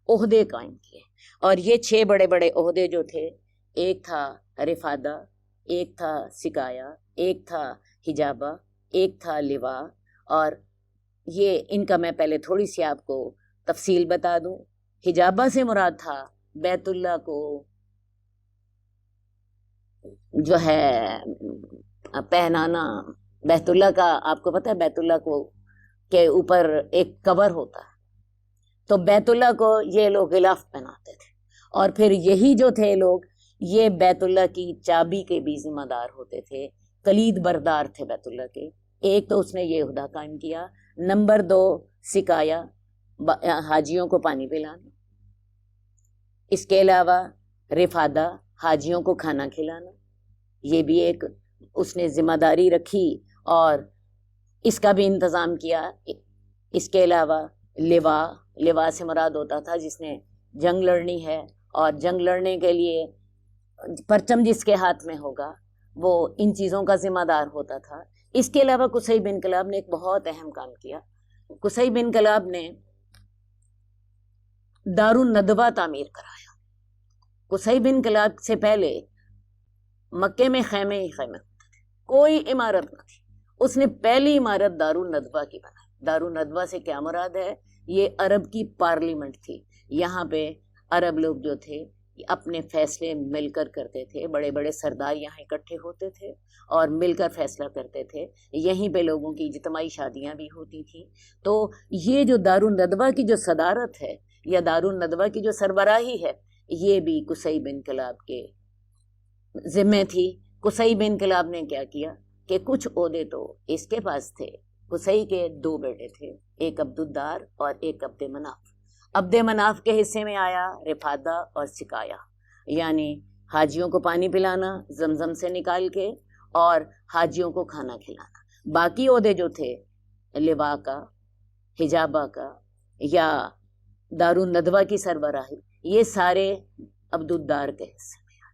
عہدے قائم کیے. اور یہ 6 بڑے بڑے عہدے جو تھے، ایک تھا رفادہ، ایک تھا سکایا، ایک تھا حجابہ، ایک تھا لوا. اور یہ ان کا میں پہلے تھوڑی سی آپ کو تفصیل بتا دوں. حجابہ سے مراد تھا بیت اللہ کو جو ہے پہنانا. بیت اللہ کا آپ کو پتہ ہے بیت اللہ کو کے اوپر ایک کور ہوتا ہے، تو بیت اللہ کو یہ لوگ غلاف پہناتے تھے. اور پھر یہی جو تھے لوگ یہ بیت اللہ کی چابی کے بھی ذمہ دار ہوتے تھے، کلید بردار تھے بیت اللہ کے. ایک تو اس نے یہ عہدہ قائم کیا. نمبر 2 سکایا، حاجیوں کو پانی پلانا. اس کے علاوہ رفادہ، حاجیوں کو کھانا کھلانا، یہ بھی ایک اس نے ذمہ داری رکھی اور اس کا بھی انتظام کیا. اس کے علاوہ لوا سے مراد ہوتا تھا جس نے جنگ لڑنی ہے، اور جنگ لڑنے کے لیے پرچم جس کے ہاتھ میں ہوگا وہ ان چیزوں کا ذمہ دار ہوتا تھا. اس کے علاوہ قصی بن کلاب نے ایک بہت اہم کام کیا. قصی بن کلاب نے دار الندوہ تعمیر کرایا. قصی بن کلاب سے پہلے مکے میں خیمے ہی خیمے ہوتے تھے، کوئی عمارت نہ تھی. اس نے پہلی عمارت دار الندوہ کی بنائی. دار الندوہ سے کیا مراد ہے؟ یہ عرب کی پارلیمنٹ تھی. یہاں پہ عرب لوگ جو تھے اپنے فیصلے مل کر کرتے تھے. بڑے بڑے سردار یہاں اکٹھے ہوتے تھے اور مل کر فیصلہ کرتے تھے. یہیں پہ لوگوں کی اجتماعی شادیاں بھی ہوتی تھیں. تو یہ جو دار الندوہ کی جو صدارت ہے یا دار الندوہ کی جو سربراہی ہے، یہ بھی قصی بن کلاب کے ذمہ تھی. قصی بن کلاب نے کیا کیا کہ کچھ عہدے تو اس کے پاس تھے قصی کے 2 بیٹے تھے، ایک عبدالدار اور ایک عبد مناف۔ عبد مناف کے حصے میں آیا رفادہ اور سکایا، یعنی حاجیوں کو پانی پلانا زمزم سے نکال کے اور حاجیوں کو کھانا کھلانا۔ باقی عہدے جو تھے لواء کا، حجابہ کا یا دارالندوہ کی سربراہی، یہ سارے عبدالدار کے حصے میں آئے۔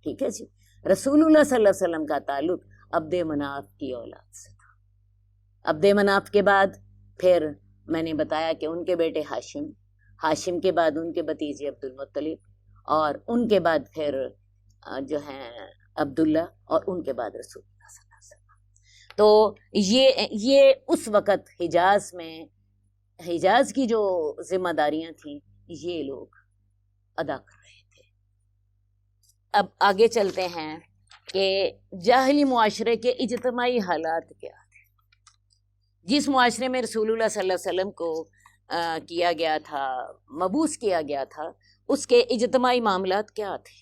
ٹھیک ہے جی۔ رسول اللہ صلی اللہ علیہ وسلم کا تعلق عبد مناف کی اولاد سے تھا۔ عبد مناف کے بعد پھر میں نے بتایا کہ ان کے بیٹے ہاشم، ہاشم کے بعد ان کے بھتیجے عبد المطلب، اور ان کے بعد پھر جو ہیں عبداللہ، اور ان کے بعد رسول اللہ صلی اللہ علیہ وسلم۔ تو یہ اس وقت حجاز میں، حجاز کی جو ذمہ داریاں تھیں یہ لوگ ادا کر رہے تھے۔ اب آگے چلتے ہیں کہ جاہلی معاشرے کے اجتماعی حالات کیا تھے۔ جس معاشرے میں رسول اللہ صلی اللہ علیہ وسلم کو کیا گیا تھا، مبعوث کیا گیا تھا، اس کے اجتماعی معاملات کیا تھے،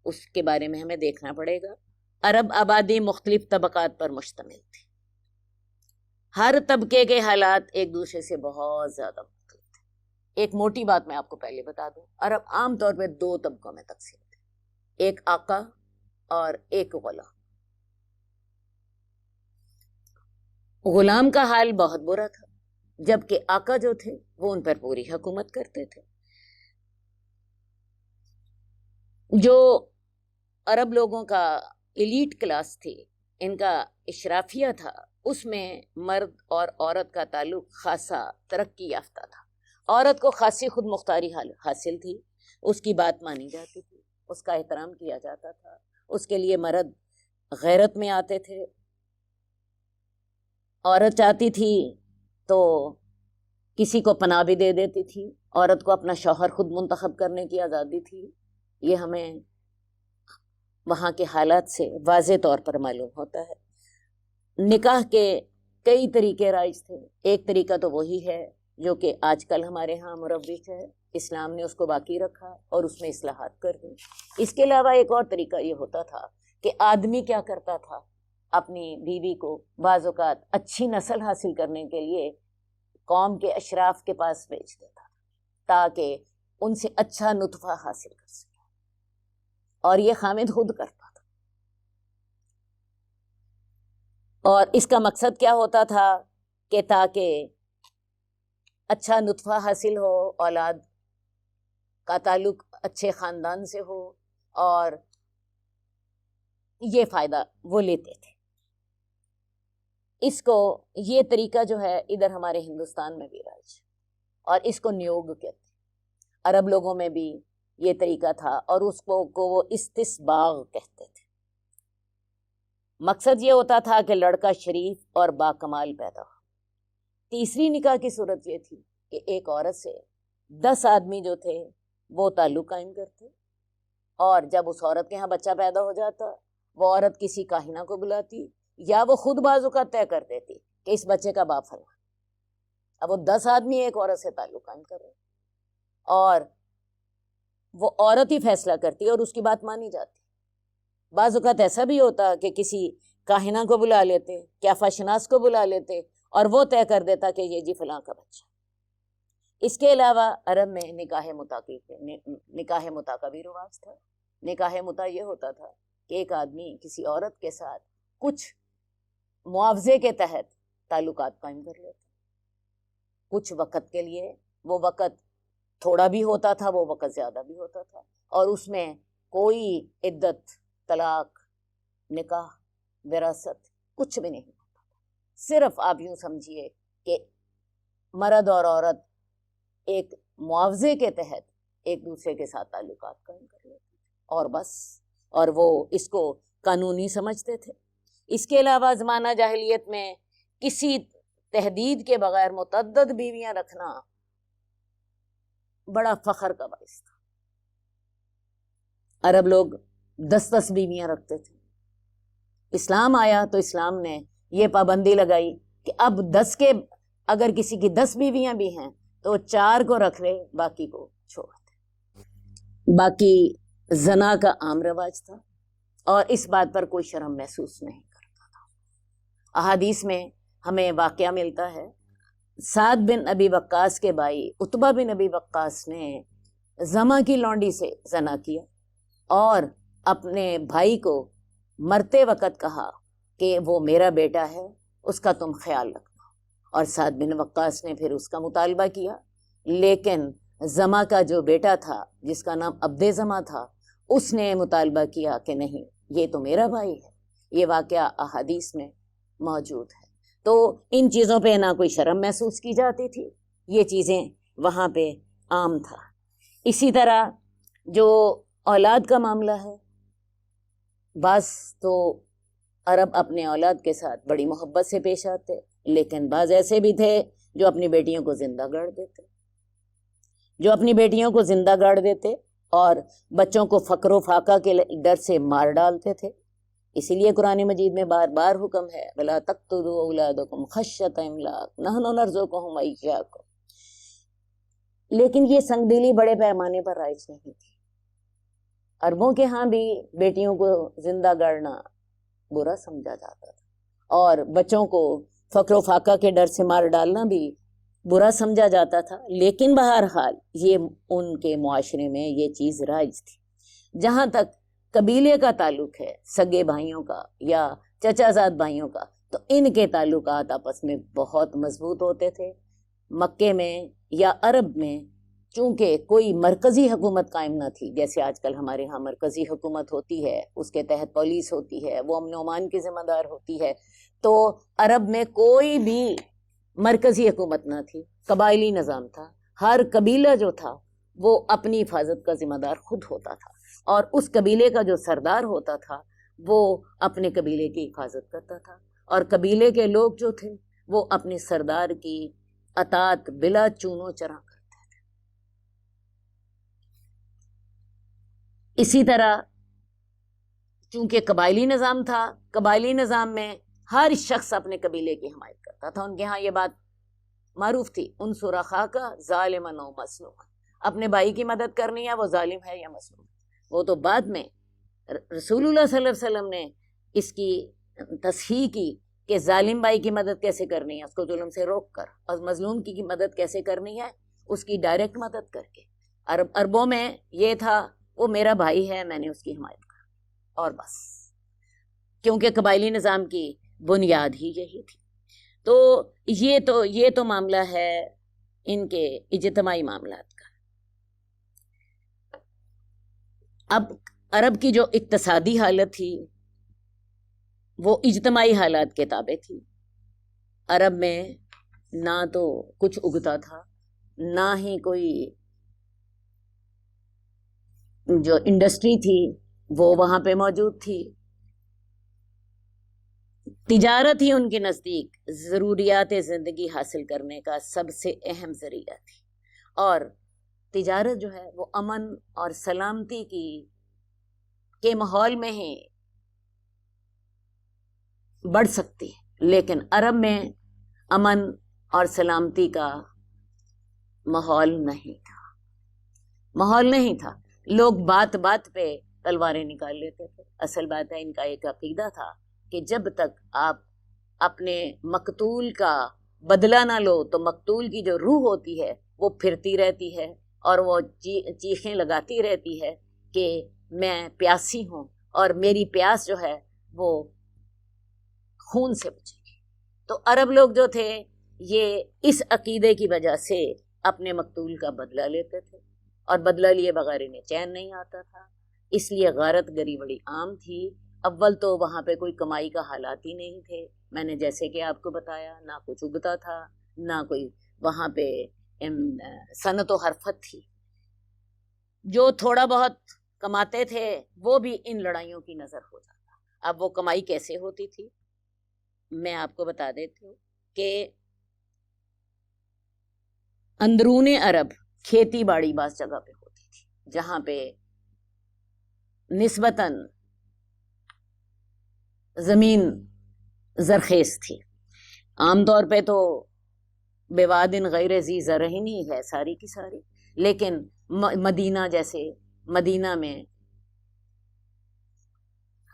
اس کے بارے میں ہمیں دیکھنا پڑے گا۔ عرب آبادی مختلف طبقات پر مشتمل تھی۔ ہر طبقے کے حالات ایک دوسرے سے بہت زیادہ مختلف تھے۔ ایک موٹی بات میں آپ کو پہلے بتا دوں، عرب عام طور پہ 2 طبقوں میں تقسیم تھے، ایک آقا اور ایک غلام۔ غلام کا حال بہت برا تھا، جبکہ آقا جو تھے وہ ان پر پوری حکومت کرتے تھے۔ جو عرب لوگوں کا ایلیٹ کلاس تھی، ان کا اشرافیہ تھا، اس میں مرد اور عورت کا تعلق خاصا ترقی یافتہ تھا۔ عورت کو خاصی خود مختاری حاصل تھی، اس کی بات مانی جاتی تھی، اس کا احترام کیا جاتا تھا، اس کے لیے مرد غیرت میں آتے تھے۔ عورت چاہتی تھی تو کسی کو پناہ بھی دے دیتی تھی، عورت کو اپنا شوہر خود منتخب کرنے کی آزادی تھی۔ یہ ہمیں وہاں کے حالات سے واضح طور پر معلوم ہوتا ہے۔ نکاح کے کئی طریقے رائج تھے۔ ایک طریقہ تو وہی ہے جو کہ آج کل ہمارے ہاں مروج ہے، اسلام نے اس کو باقی رکھا اور اس میں اصلاحات کر دی۔ اس کے علاوہ ایک اور طریقہ یہ ہوتا تھا کہ آدمی کیا کرتا تھا، اپنی بیوی کو بعض اوقات اچھی نسل حاصل کرنے کے لیے قوم کے اشراف کے پاس بھیج دیتا تاکہ ان سے اچھا نطفہ حاصل کر سکے، اور یہ خامد خود کرتا تھا۔ اور اس کا مقصد کیا ہوتا تھا کہ تاکہ اچھا نطفہ حاصل ہو، اولاد کا تعلق اچھے خاندان سے ہو، اور یہ فائدہ وہ لیتے تھے۔ اس کو، یہ طریقہ جو ہے ادھر ہمارے ہندوستان میں بھی رائج، اور اس کو نیوگ کہتے ہیں۔ عرب لوگوں میں بھی یہ طریقہ تھا، اور اس کو وہ استسباغ کہتے تھے۔ مقصد یہ ہوتا تھا کہ لڑکا شریف اور باکمال پیدا ہو۔ تیسری نکاح کی صورت یہ تھی کہ ایک عورت سے 10 آدمی جو تھے وہ تعلق قائم کرتے، اور جب اس عورت کے ہاں بچہ پیدا ہو جاتا، وہ عورت کسی کاہنہ کو بلاتی، یا وہ خود بعض اوقات طے کر دیتی کہ اس بچے کا باپ فلاں۔ اب وہ 10 آدمی ایک عورت سے تعلق قائم کر رہے، اور وہ عورت ہی فیصلہ کرتی اور اس کی بات مانی جاتی۔ بعض اوقات ایسا بھی ہوتا کہ کسی کاہنہ کو بلا لیتے، کیفا شناس کو بلا لیتے، اور وہ طے کر دیتا کہ یہ جی فلاں کا بچہ۔ اس کے علاوہ عرب میں نکاح متع کا بھی رواج تھا۔ نکاح متع یہ ہوتا تھا کہ ایک آدمی کسی عورت کے ساتھ کچھ معاوضے کے تحت تعلقات قائم کر لیتا، کچھ وقت کے لیے۔ وہ وقت تھوڑا بھی ہوتا تھا، وہ وقت زیادہ بھی ہوتا تھا، اور اس میں کوئی عدت، طلاق، نکاح، وراثت کچھ بھی نہیں ہوتا تھا۔ صرف آپ یوں سمجھیے کہ مرد اور عورت ایک معاوضے کے تحت ایک دوسرے کے ساتھ تعلقات قائم کر لیتے تھے، اور بس، اور وہ اس کو قانونی سمجھتے تھے۔ اس کے علاوہ زمانہ جاہلیت میں کسی تحدید کے بغیر متعدد بیویاں رکھنا بڑا فخر کا باعث تھا۔ عرب لوگ 10 بیویاں رکھتے تھے۔ اسلام آیا تو اسلام نے یہ پابندی لگائی کہ اب 10 کے، اگر کسی کی 10 بیویاں بھی ہیں تو 4 کو رکھ لے، باقی کو چھوڑ دے۔ باقی زنا کا عام رواج تھا، اور اس بات پر کوئی شرم محسوس نہیں کرتا تھا۔ احادیث میں ہمیں واقعہ ملتا ہے، سعد بن ابی وقاص کے بھائی عتبہ بن ابی وقاص نے زما کی لونڈی سے زنا کیا اور اپنے بھائی کو مرتے وقت کہا کہ وہ میرا بیٹا ہے، اس کا تم خیال رکھنا، اور سعد بن وقاص نے پھر اس کا مطالبہ کیا، لیکن زما کا جو بیٹا تھا جس کا نام عبد زما تھا اس نے مطالبہ کیا کہ نہیں، یہ تو میرا بھائی ہے۔ یہ واقعہ احادیث میں موجود ہے۔ تو ان چیزوں پہ نہ کوئی شرم محسوس کی جاتی تھی، یہ چیزیں وہاں پہ عام تھا۔ اسی طرح جو اولاد کا معاملہ ہے، بعض تو عرب اپنے اولاد کے ساتھ بڑی محبت سے پیش آتے، لیکن بعض ایسے بھی تھے جو اپنی بیٹیوں کو زندہ گاڑ دیتے اور بچوں کو فقر و فاقہ کے ڈر سے مار ڈالتے تھے۔ اسی لیے قرآن مجید میں بار بار حکم ہے وَلَا تَقْتُلُوا أَوْلَادَكُمْ خَشْيَةَ إِمْلَاقٍ نَحْنُ نَرْزُقُهُمْ وَإِيَّاكُمْ۔ لیکن یہ سنگ دلی بڑے پیمانے پر رائج نہیں تھی۔ عربوں کے ہاں بھی بیٹیوں کو زندہ گاڑنا برا سمجھا جاتا تھا اور بچوں کو فقر و فاقہ کے ڈر سے مار ڈالنا بھی برا سمجھا جاتا تھا، لیکن بہرحال یہ ان کے معاشرے میں یہ چیز رائج تھی۔ جہاں تک قبیلے کا تعلق ہے، سگے بھائیوں کا یا چچا زاد بھائیوں کا، تو ان کے تعلقات آپس میں بہت مضبوط ہوتے تھے۔ مکے میں یا عرب میں چونکہ کوئی مرکزی حکومت قائم نہ تھی، جیسے آج کل ہمارے ہاں مرکزی حکومت ہوتی ہے، اس کے تحت پولیس ہوتی ہے، وہ امن و امان کی ذمہ دار ہوتی ہے، تو عرب میں کوئی بھی مرکزی حکومت نہ تھی، قبائلی نظام تھا۔ ہر قبیلہ جو تھا وہ اپنی حفاظت کا ذمہ دار خود ہوتا تھا، اور اس قبیلے کا جو سردار ہوتا تھا وہ اپنے قبیلے کی حفاظت کرتا تھا، اور قبیلے کے لوگ جو تھے وہ اپنے سردار کی اطاعت بلا چونو چرا کرتے تھے۔ اسی طرح چونکہ قبائلی نظام تھا، قبائلی نظام میں ہر شخص اپنے قبیلے کی حمایت کرتا تھا۔ ان کے ہاں یہ بات معروف تھی، انصر اخاک ظالما او مظلوما، اپنے بھائی کی مدد کرنی ہے وہ ظالم ہے یا مظلوم۔ وہ تو بعد میں رسول اللہ صلی اللہ علیہ وسلم نے اس کی تصحیح کی کہ ظالم بھائی کی مدد کیسے کرنی ہے، اس کو ظلم سے روک کر، اور مظلوم کی مدد کیسے کرنی ہے، اس کی ڈائریکٹ مدد کر کے۔ عربوں میں یہ تھا وہ میرا بھائی ہے، میں نے اس کی حمایت کر، اور بس، کیونکہ قبائلی نظام کی بنیاد ہی یہی تھی۔ تو یہ تو معاملہ ہے ان کے اجتماعی معاملات کا۔ اب عرب کی جو اقتصادی حالت تھی وہ اجتماعی حالات کے تابع تھی۔ عرب میں نہ تو کچھ اگتا تھا، نہ ہی کوئی جو انڈسٹری تھی وہ وہاں پہ موجود تھی۔ تجارت ہی ان کے نزدیک ضروریات زندگی حاصل کرنے کا سب سے اہم ذریعہ تھی، اور تجارت جو ہے وہ امن اور سلامتی کے ماحول میں ہی بڑھ سکتی ہے، لیکن عرب میں امن اور سلامتی کا ماحول نہیں تھا۔ لوگ بات بات پہ تلواریں نکال لیتے تھے۔ اصل بات ہے ان کا ایک عقیدہ تھا کہ جب تک آپ اپنے مقتول کا بدلہ نہ لو تو مقتول کی جو روح ہوتی ہے وہ پھرتی رہتی ہے اور وہ چیخیں لگاتی رہتی ہے کہ میں پیاسی ہوں اور میری پیاس جو ہے وہ خون سے بچے گی۔ تو عرب لوگ جو تھے یہ اس عقیدے کی وجہ سے اپنے مقتول کا بدلہ لیتے تھے، اور بدلہ لیے بغیر انہیں چین نہیں آتا تھا، اس لیے غارت گری بڑی عام تھی۔ اول تو وہاں پہ کوئی کمائی کا حالات ہی نہیں تھے، میں نے جیسے کہ آپ کو بتایا، نہ کچھ اگتا تھا، نہ کوئی وہاں پہ صنعت و حرفت تھی۔ جو تھوڑا بہت کماتے تھے وہ بھی ان لڑائیوں کی نظر ہو جاتا۔ اب وہ کمائی کیسے ہوتی تھی میں آپ کو بتا دیتی ہوں کہ اندرون عرب کھیتی باڑی بعض جگہ پہ ہوتی تھی جہاں پہ نسبتاً زمین زرخیز تھی۔ عام طور پہ تو بوادن غیر ذی زرع ہی ہے ساری کی ساری، لیکن مدینہ میں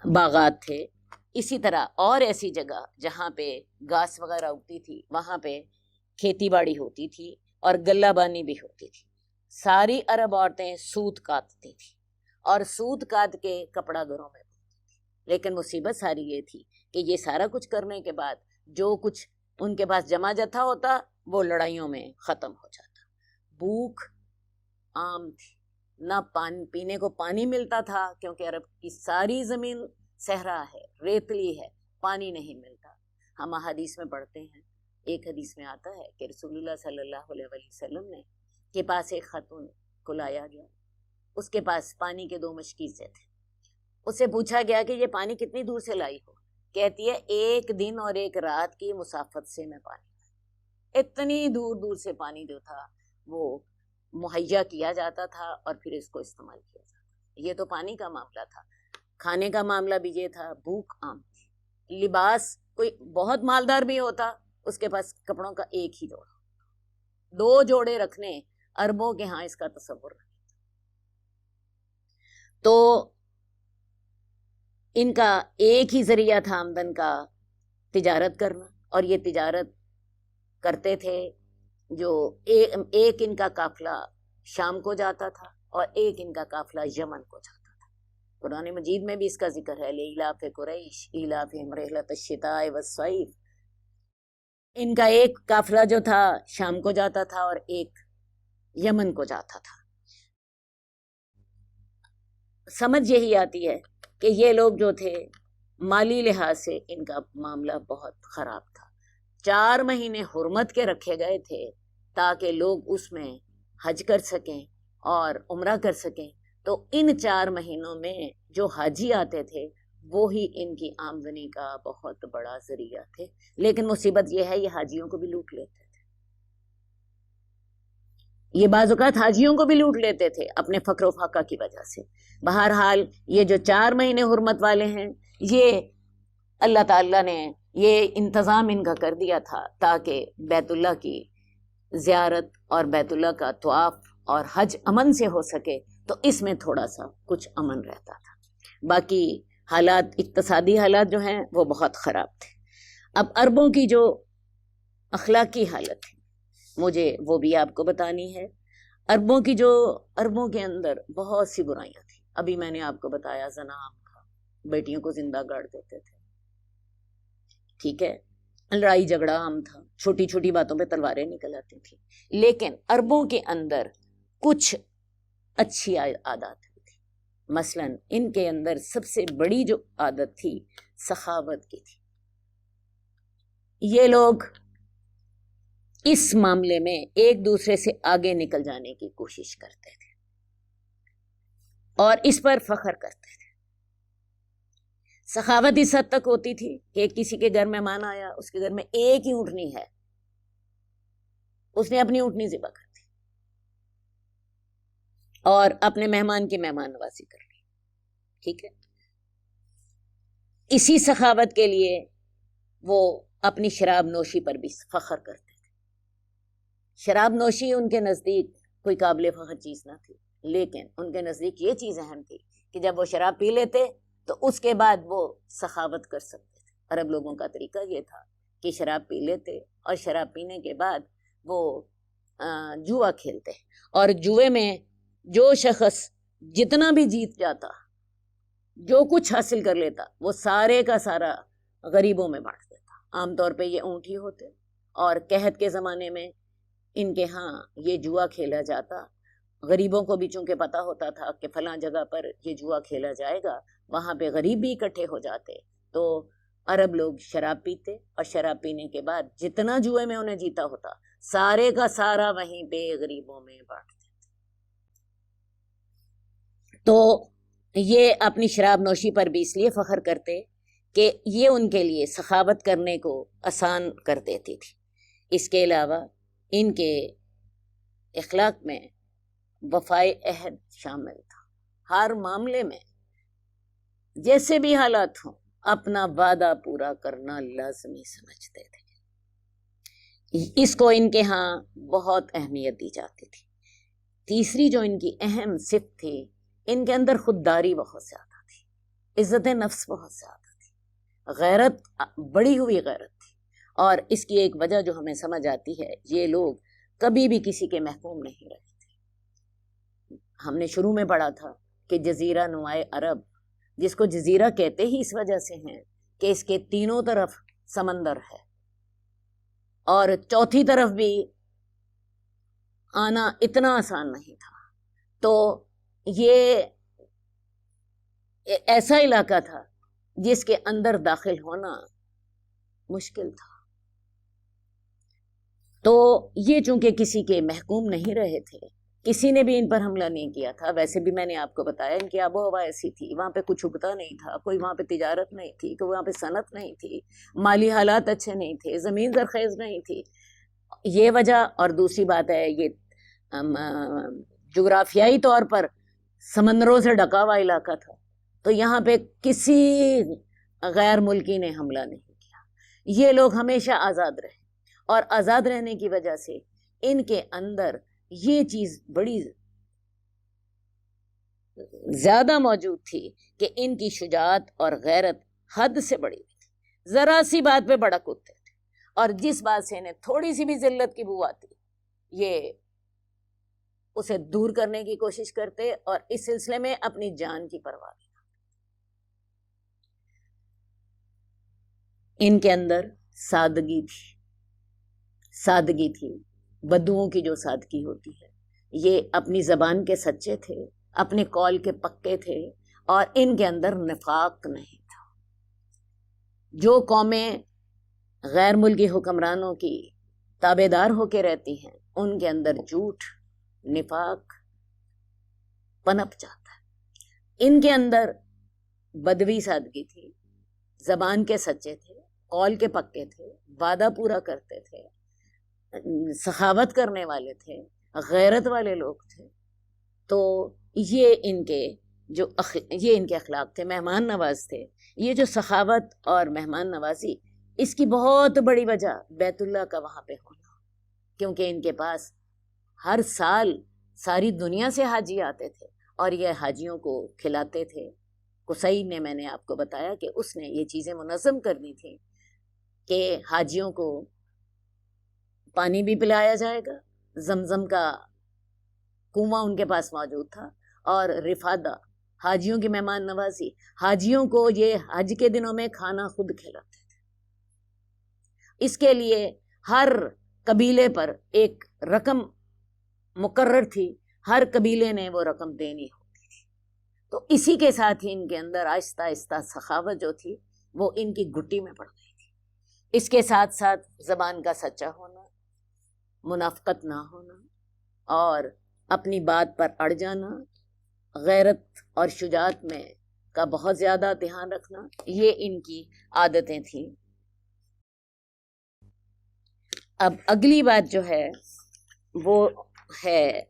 باغات تھے، اسی طرح اور ایسی جگہ جہاں پہ گھاس وغیرہ اگتی تھی وہاں پہ کھیتی باڑی ہوتی تھی اور غلہ بانی بھی ہوتی تھی. ساری عرب عورتیں سوت کاٹتی تھی اور سوت کاٹ کے کپڑا گھروں میں بنتی تھی. لیکن مصیبت ساری یہ تھی کہ یہ سارا کچھ کرنے کے بعد جو کچھ ان کے پاس جمع جتھا ہوتا وہ لڑائیوں میں ختم ہو جاتا. بھوک عام تھی، نہ پینے کو پانی ملتا تھا کیونکہ عرب کی ساری زمین صحرا ہے، ریتلی ہے، پانی نہیں ملتا. ہم حدیث میں پڑھتے ہیں، ایک حدیث میں آتا ہے کہ رسول اللہ صلی اللہ علیہ وسلم نے کے پاس ایک خاتون کو لایا گیا. اس کے پاس پانی کے 2 مشکیزیں تھے. اس سے پوچھا گیا کہ یہ پانی کتنی دور سے لائی ہو؟ کہتی ہے 1 دن اور 1 رات کی مسافت سے میں پانی لائی. اتنی دور دور سے پانی جو تھا وہ مہیا کیا جاتا تھا اور پھر اس کو استعمال کیا جاتا. یہ تو پانی کا معاملہ تھا. کھانے کا معاملہ بھی یہ تھا. بھوک عام تھی. لباس کوئی بہت مالدار بھی ہوتا اس کے پاس کپڑوں کا 1 ہی جوڑا، 2 جوڑے رکھنے عربوں کے ہاں اس کا تصور نہیں. تو ان کا ایک ہی ذریعہ تھا آمدن کا تجارت کرنا، اور یہ تجارت کرتے تھے جو ایک ان کا قافلہ شام کو جاتا تھا اور ایک ان کا قافلہ یمن کو جاتا تھا. قرآن مجید میں بھی اس کا ذکر ہے، لإلاف قریش ایلافہم رحلۃ الشتاء والصیف. ان کا ایک قافلہ جو تھا شام کو جاتا تھا اور ایک یمن کو جاتا تھا. سمجھ یہی آتی ہے کہ یہ لوگ جو تھے مالی لحاظ سے ان کا معاملہ بہت خراب تھا. 4 مہینے حرمت کے رکھے گئے تھے تاکہ لوگ اس میں حج کر سکیں اور عمرہ کر سکیں. تو ان 4 مہینوں میں جو حاجی آتے تھے وہی ان کی آمدنی کا بہت بڑا ذریعہ تھے. لیکن مصیبت یہ ہے یہ حاجیوں کو بھی لوٹ لیتے تھے. یہ بعض اوقات حاجیوں کو بھی لوٹ لیتے تھے اپنے فقر و فاقہ کی وجہ سے. بہرحال یہ جو 4 مہینے حرمت والے ہیں یہ اللہ تعالیٰ نے یہ انتظام ان کا کر دیا تھا تاکہ بیت اللہ کی زیارت اور بیت اللہ کا طواف اور حج امن سے ہو سکے. تو اس میں تھوڑا سا کچھ امن رہتا تھا. باقی حالات، اقتصادی حالات جو ہیں وہ بہت خراب تھے. اب عربوں کی جو اخلاقی حالت ہے مجھے وہ بھی آپ کو بتانی ہے. عربوں کے اندر بہت سی برائیاں تھیں. ابھی میں نے آپ کو بتایا زنا عام تھا، بیٹیوں کو زندہ گاڑ دیتے تھے، ٹھیک ہے، لڑائی جھگڑا عام تھا، چھوٹی چھوٹی باتوں پہ تلواریں نکل آتی تھیں. لیکن عربوں کے اندر کچھ اچھی عادات تھی. مثلا ان کے اندر سب سے بڑی جو عادت تھی سخاوت کی تھی. یہ لوگ اس معاملے میں ایک دوسرے سے آگے نکل جانے کی کوشش کرتے تھے اور اس پر فخر کرتے تھے. سخاوت اس حد تک ہوتی تھی کہ کسی کے گھر مہمان آیا، اس کے گھر میں ایک ہی اونٹنی ہے، اس نے اپنی اونٹنی ذبح کر دی اور اپنے مہمان کی مہمان نوازی کر لی. ٹھیک ہے، اسی سخاوت کے لیے وہ اپنی شراب نوشی پر بھی فخر کرتے تھے. شراب نوشی ان کے نزدیک کوئی قابل فخر چیز نہ تھی، لیکن ان کے نزدیک یہ چیز اہم تھی کہ جب وہ شراب پی لیتے تو اس کے بعد وہ سخاوت کر سکتے تھے. عرب لوگوں کا طریقہ یہ تھا کہ شراب پی لیتے اور شراب پینے کے بعد وہ جوا کھیلتے، اور جوئے میں جو شخص جتنا بھی جیت جاتا، جو کچھ حاصل کر لیتا، وہ سارے کا سارا غریبوں میں بانٹ دیتا. عام طور پہ یہ اونٹ ہی ہوتے، اور قحط کے زمانے میں ان کے ہاں یہ جوا کھیلا جاتا. غریبوں کو بھی چونکہ پتا ہوتا تھا کہ فلاں جگہ پر یہ جوا کھیلا جائے گا، وہاں پہ غریب بھی اکٹھے ہو جاتے. تو عرب لوگ شراب پیتے اور شراب پینے کے بعد جتنا جوئے میں انہیں جیتا ہوتا سارے کا سارا وہیں پہ غریبوں میں بانٹ دیتے. تو یہ اپنی شراب نوشی پر بھی اس لیے فخر کرتے کہ یہ ان کے لیے سخاوت کرنے کو آسان کر دیتی تھی. اس کے علاوہ ان کے اخلاق میں وفائے عہد شامل تھا. ہر معاملے میں جیسے بھی حالات ہوں اپنا وعدہ پورا کرنا لازمی سمجھتے تھے. اس کو ان کے ہاں بہت اہمیت دی جاتی تھی. تیسری جو ان کی اہم صفت تھی، ان کے اندر خودداری بہت زیادہ تھی، عزت نفس بہت زیادہ تھی. غیرت بڑی ہوئی غیرت تھی. اور اس کی ایک وجہ جو ہمیں سمجھ آتی ہے، یہ لوگ کبھی بھی کسی کے محکوم نہیں رہے تھے. ہم نے شروع میں پڑھا تھا کہ جزیرہ نمائے عرب، جس کو جزیرہ کہتے ہی اس وجہ سے ہیں کہ اس کے تینوں طرف سمندر ہے اور چوتھی طرف بھی آنا اتنا آسان نہیں تھا. تو یہ ایسا علاقہ تھا جس کے اندر داخل ہونا مشکل تھا. تو یہ چونکہ کسی کے محکوم نہیں رہے تھے، کسی نے بھی ان پر حملہ نہیں کیا تھا. ویسے بھی میں نے آپ کو بتایا ان کی آب و ہوا ایسی تھی، وہاں پہ کچھ اگتا نہیں تھا، کوئی وہاں پہ تجارت نہیں تھی، کوئی وہاں پہ صنعت نہیں تھی، مالی حالات اچھے نہیں تھے، زمین زرخیز نہیں تھی. یہ وجہ. اور دوسری بات ہے یہ جغرافیائی طور پر سمندروں سے ڈھکا ہوا علاقہ تھا، تو یہاں پہ کسی غیر ملکی نے حملہ نہیں کیا. یہ لوگ ہمیشہ آزاد رہے، اور آزاد رہنے کی وجہ سے ان کے اندر یہ چیز بڑی زیادہ موجود تھی کہ ان کی شجاعت اور غیرت حد سے بڑی تھی. ذرا سی بات پہ بڑک اٹھتے تھے، اور جس بات سے انہیں تھوڑی سی بھی ذلت کی بو آتی یہ اسے دور کرنے کی کوشش کرتے، اور اس سلسلے میں اپنی جان کی پرواہ نہیں. ان کے اندر سادگی تھی، بدوؤں کی جو سادگی ہوتی ہے. یہ اپنی زبان کے سچے تھے، اپنے قول کے پکے تھے، اور ان کے اندر نفاق نہیں تھا. جو قومیں غیر ملکی حکمرانوں کی تابع دار ہو کے رہتی ہیں ان کے اندر جھوٹ، نفاق پنپ جاتا ہے. ان کے اندر بدوی سادگی تھی، زبان کے سچے تھے، قول کے پکے تھے، وعدہ پورا کرتے تھے، سخاوت کرنے والے تھے، غیرت والے لوگ تھے. تو یہ ان کے اخلاق تھے. مہمان نواز تھے. یہ جو سخاوت اور مہمان نوازی، اس کی بہت بڑی وجہ بیت اللہ کا وہاں پہ ہونا، کیونکہ ان کے پاس ہر سال ساری دنیا سے حاجی آتے تھے اور یہ حاجیوں کو کھلاتے تھے. قصی نے، میں نے آپ کو بتایا کہ اس نے یہ چیزیں منظم کرنی تھی کہ حاجیوں کو پانی بھی پلایا جائے گا، زمزم کا کنواں ان کے پاس موجود تھا، اور رفادہ حاجیوں کی مہمان نوازی. حاجیوں کو یہ حج کے دنوں میں کھانا خود کھلاتے تھے. اس کے لیے ہر قبیلے پر ایک رقم مقرر تھی، ہر قبیلے نے وہ رقم دینی ہوتی تھی. تو اسی کے ساتھ ہی ان کے اندر آہستہ آہستہ سخاوت جو تھی وہ ان کی گٹی میں پڑ گئی تھی. اس کے ساتھ ساتھ زبان کا سچا ہونا، منافقت نہ ہونا، اور اپنی بات پر اڑ جانا، غیرت اور شجاعت میں کا بہت زیادہ دھیان رکھنا، یہ ان کی عادتیں تھیں. اب اگلی بات جو ہے وہ ہے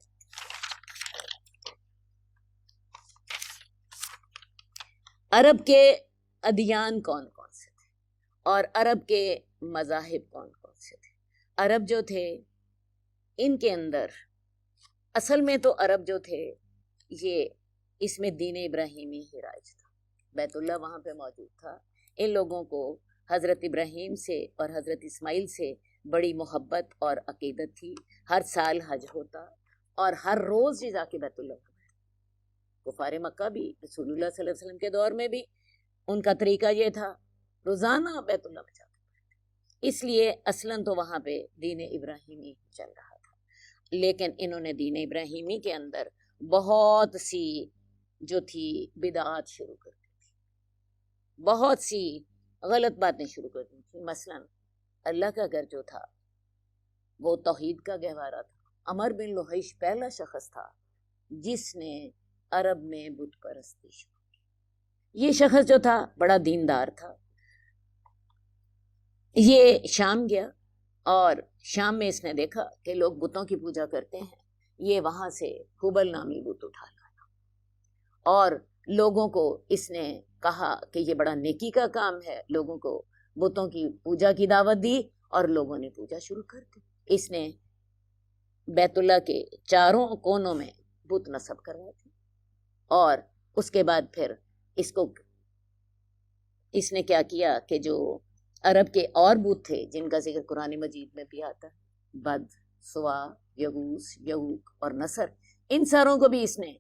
عرب کے ادیان کون کون سے تھے اور عرب کے مذاہب کون کون سے تھے. عرب جو تھے ان کے اندر اصل میں تو عرب جو تھے یہ اس میں دین ابراہیمی ہی رائج تھا. بیت اللہ وہاں پہ موجود تھا. ان لوگوں کو حضرت ابراہیم سے اور حضرت اسماعیل سے بڑی محبت اور عقیدت تھی. ہر سال حج ہوتا اور ہر روز جا کے بیت اللہ. کفار مکہ بھی رسول اللہ صلی اللہ علیہ وسلم کے دور میں بھی ان کا طریقہ یہ تھا، روزانہ بیت اللہ میں جاتے. اس لیے اصلاً تو وہاں پہ دین ابراہیمی چل رہا تھا، لیکن انہوں نے دین ابراہیمی کے اندر بہت سی جو تھی بدعات شروع کر دی تھی، بہت سی غلط باتیں شروع کر دی تھی. مثلاً اللہ کا گھر جو تھا وہ توحید کا گہوارہ تھا. عمر بن لحیش پہلا شخص تھا جس نے عرب میں بت پرستی شروع کی. یہ شخص جو تھا بڑا دیندار تھا. یہ شام گیا اور شام میں اس نے دیکھا کہ لوگ بتوں کی پوجا کرتے ہیں. یہ وہاں سے ہبل نامی بت اٹھا لایا اور لوگوں کو اس نے کہا کہ یہ بڑا نیکی کا کام ہے. لوگوں کو بتوں کی پوجا کی دعوت دی اور لوگوں نے پوجا شروع کر دی. اس نے بیت اللہ کے چاروں کونوں میں بت نصب کروائے تھے اور اس کے بعد پھر اس کو اس نے کیا کیا کہ جو عرب کے اور بت تھے جن کا ذکر قرآن مجید میں بھی آتا ہے، بد، سوا، یغوث، یعوق اور نصر، ان ساروں کو بھی اس نے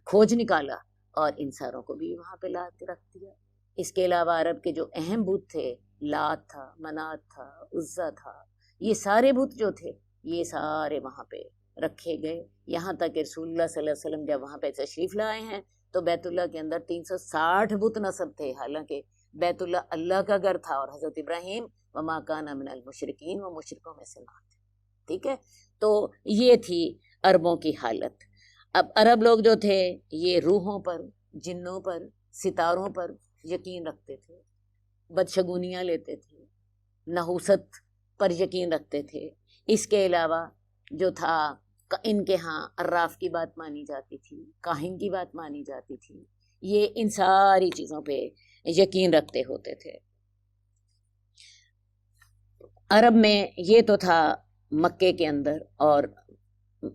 کھوج نکالا اور ان ساروں کو بھی وہاں پہ لا کے رکھ دیا۔ اس کے علاوہ عرب کے جو اہم بت تھے، لات تھا، منات تھا، عزا تھا، یہ سارے بت جو تھے یہ سارے وہاں پہ رکھے گئے، یہاں تک کہ رسول اللہ صلی اللہ علیہ وسلم جب وہاں پہ تشریف لائے ہیں تو بیت اللہ کے اندر 360 بت نصب تھے، حالانکہ بیت اللہ اللہ کا گھر تھا، اور حضرت ابراہیم وما کان من المشرکین، وہ مشرکوں میں سے نہ تھے۔ ٹھیک ہے، تو یہ تھی عربوں کی حالت۔ اب عرب لوگ جو تھے یہ روحوں پر، جنوں پر، ستاروں پر یقین رکھتے تھے، بدشگونیاں لیتے تھے، نحوست پر یقین رکھتے تھے۔ اس کے علاوہ جو تھا ان کے ہاں عراف کی بات مانی جاتی تھی، کاہن کی بات مانی جاتی تھی، یہ ان ساری چیزوں پہ یقین رکھتے ہوتے تھے۔ عرب میں یہ تو تھا مکے کے اندر اور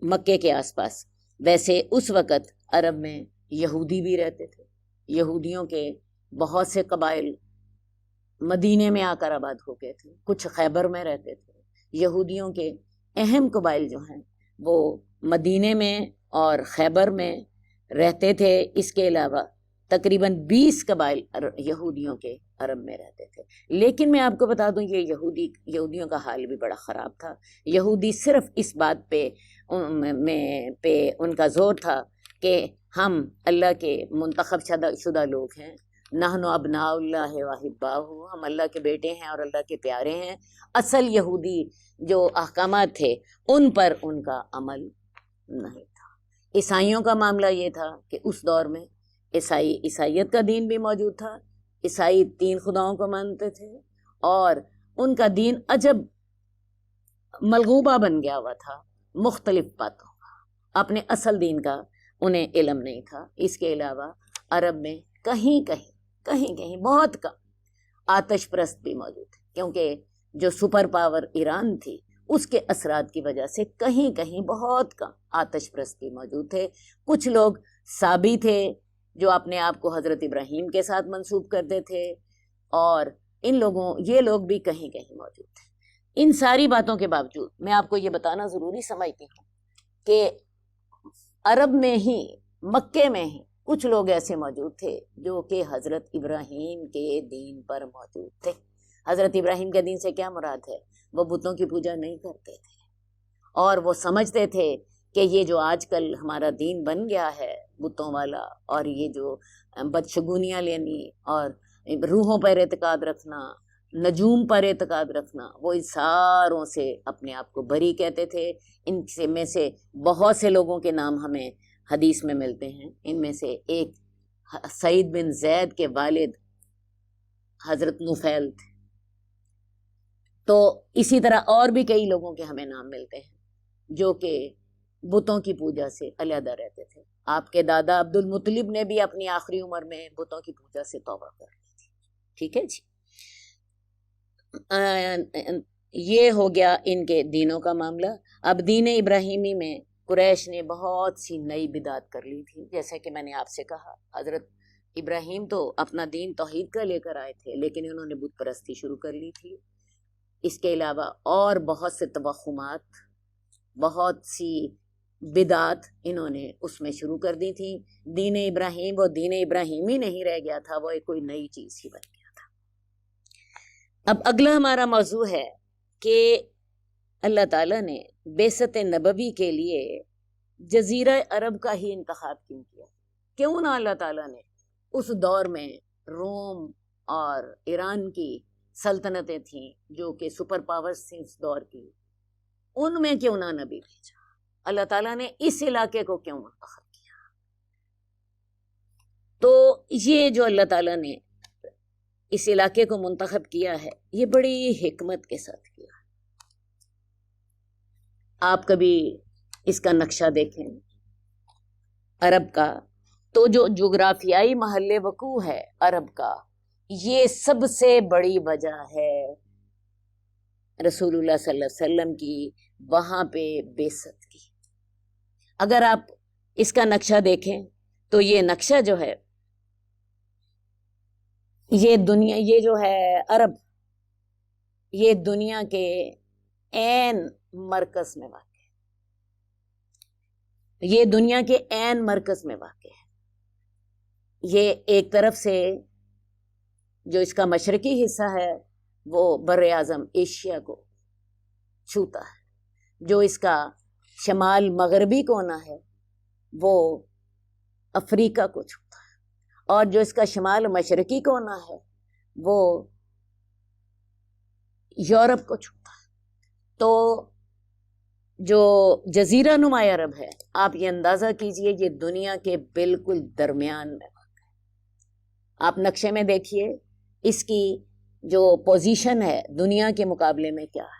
مکے کے آس پاس۔ ویسے اس وقت عرب میں یہودی بھی رہتے تھے، یہودیوں کے بہت سے قبائل مدینے میں آ کر آباد ہو گئے تھے، کچھ خیبر میں رہتے تھے۔ یہودیوں کے اہم قبائل جو ہیں وہ مدینے میں اور خیبر میں رہتے تھے۔ اس کے علاوہ تقریباً 20 قبائل یہودیوں کے عرب میں رہتے تھے۔ لیکن میں آپ کو بتا دوں یہ یہودیوں کا حال بھی بڑا خراب تھا۔ یہودی صرف اس بات پہ ان کا زور تھا کہ ہم اللہ کے منتخب شدہ لوگ ہیں، نحن ابناء اللہ واحباہ، ہم اللہ کے بیٹے ہیں اور اللہ کے پیارے ہیں۔ اصل یہودی جو احکامات تھے ان پر ان کا عمل نہیں تھا۔ عیسائیوں کا معاملہ یہ تھا کہ اس دور میں عیسائیت کا دین بھی موجود تھا، عیسائی 3 خداؤں کو مانتے تھے، اور ان کا دین عجب ملغوبہ بن گیا ہوا تھا مختلف باتوں کا، اپنے اصل دین کا انہیں علم نہیں تھا۔ اس کے علاوہ عرب میں کہیں کہیں بہت کم آتش پرست بھی موجود تھے، کیونکہ جو سپر پاور ایران تھی اس کے اثرات کی وجہ سے کہیں بہت کم آتش پرست بھی موجود تھے۔ کچھ لوگ صابی تھے جو اپنے آپ کو حضرت ابراہیم کے ساتھ منسوب کرتے تھے، اور یہ لوگ بھی کہیں موجود تھے۔ ان ساری باتوں کے باوجود میں آپ کو یہ بتانا ضروری سمجھتی ہوں کہ عرب میں ہی، مکے میں ہی کچھ لوگ ایسے موجود تھے جو کہ حضرت ابراہیم کے دین پر موجود تھے۔ حضرت ابراہیم کے دین سے کیا مراد ہے؟ وہ بتوں کی پوجا نہیں کرتے تھے، اور وہ سمجھتے تھے کہ یہ جو آج کل ہمارا دین بن گیا ہے بتوں والا، اور یہ جو بدشگونیاں لینی اور روحوں پر اعتقاد رکھنا، نجوم پر اعتقاد رکھنا، وہ ان ساروں سے اپنے آپ کو بری کہتے تھے۔ ان میں سے بہت سے لوگوں کے نام ہمیں حدیث میں ملتے ہیں۔ ان میں سے ایک سعید بن زید کے والد حضرت نفیل تھے۔ تو اسی طرح اور بھی کئی لوگوں کے ہمیں نام ملتے ہیں جو کہ بتوں کی پوجا سے علیحدہ رہتے تھے۔ آپ کے دادا عبد المطلب نے بھی اپنی آخری عمر میں بتوں کی پوجا سے توبہ کر لی تھی۔ ٹھیک ہے جی، یہ ہو گیا ان کے دینوں کا معاملہ۔ اب دین ابراہیمی میں قریش نے بہت سی نئی بدعت کر لی تھی۔ جیسے کہ میں نے آپ سے کہا، حضرت ابراہیم تو اپنا دین توحید کا لے کر آئے تھے، لیکن انہوں نے بت پرستی شروع کر لی تھی۔ اس کے علاوہ اور بہت سے توہمات، بہت سی بدعت انہوں نے اس میں شروع کر دی تھی۔ دین ابراہیم وہ دین ابراہیمی نہیں رہ گیا تھا، وہ ایک کوئی نئی چیز ہی بن گیا تھا۔ اب اگلا ہمارا موضوع ہے کہ اللہ تعالیٰ نے بعثت نبوی کے لیے جزیرہ عرب کا ہی انتخاب کیوں کیا؟ کیوں نہ اللہ تعالیٰ نے اس دور میں روم اور ایران کی سلطنتیں تھیں جو کہ سپر پاورز تھیں اس دور کی، ان میں کیوں نہ نبی بھیجا؟ اللہ تعالیٰ نے اس علاقے کو کیوں منتخب کیا؟ تو یہ جو اللہ تعالیٰ نے اس علاقے کو منتخب کیا ہے، یہ بڑی حکمت کے ساتھ کیا ہے۔ آپ کبھی اس کا نقشہ دیکھیں عرب کا، تو جو جغرافیائی محل وقوع ہے عرب کا، یہ سب سے بڑی وجہ ہے رسول اللہ صلی اللہ علیہ وسلم کی وہاں پہ بعثت کی۔ اگر آپ اس کا نقشہ دیکھیں تو یہ نقشہ جو ہے یہ دنیا، یہ جو ہے عرب، یہ دنیا کے عین مرکز میں واقع ہے، یہ دنیا کے عین مرکز میں واقع ہے۔ یہ ایک طرف سے جو اس کا مشرقی حصہ ہے وہ بر اعظم ایشیا کو چھوتا ہے، جو اس کا شمال مغربی کونا ہے وہ افریقہ کو چھوتا ہے، اور جو اس کا شمال مشرقی کونا ہے وہ یورپ کو چھوتا ہے۔ تو جو جزیرہ نما عرب ہے، آپ یہ اندازہ کیجئے یہ دنیا کے بالکل درمیان میں واقع ہے۔ آپ نقشے میں دیکھیے اس کی جو پوزیشن ہے دنیا کے مقابلے میں کیا ہے،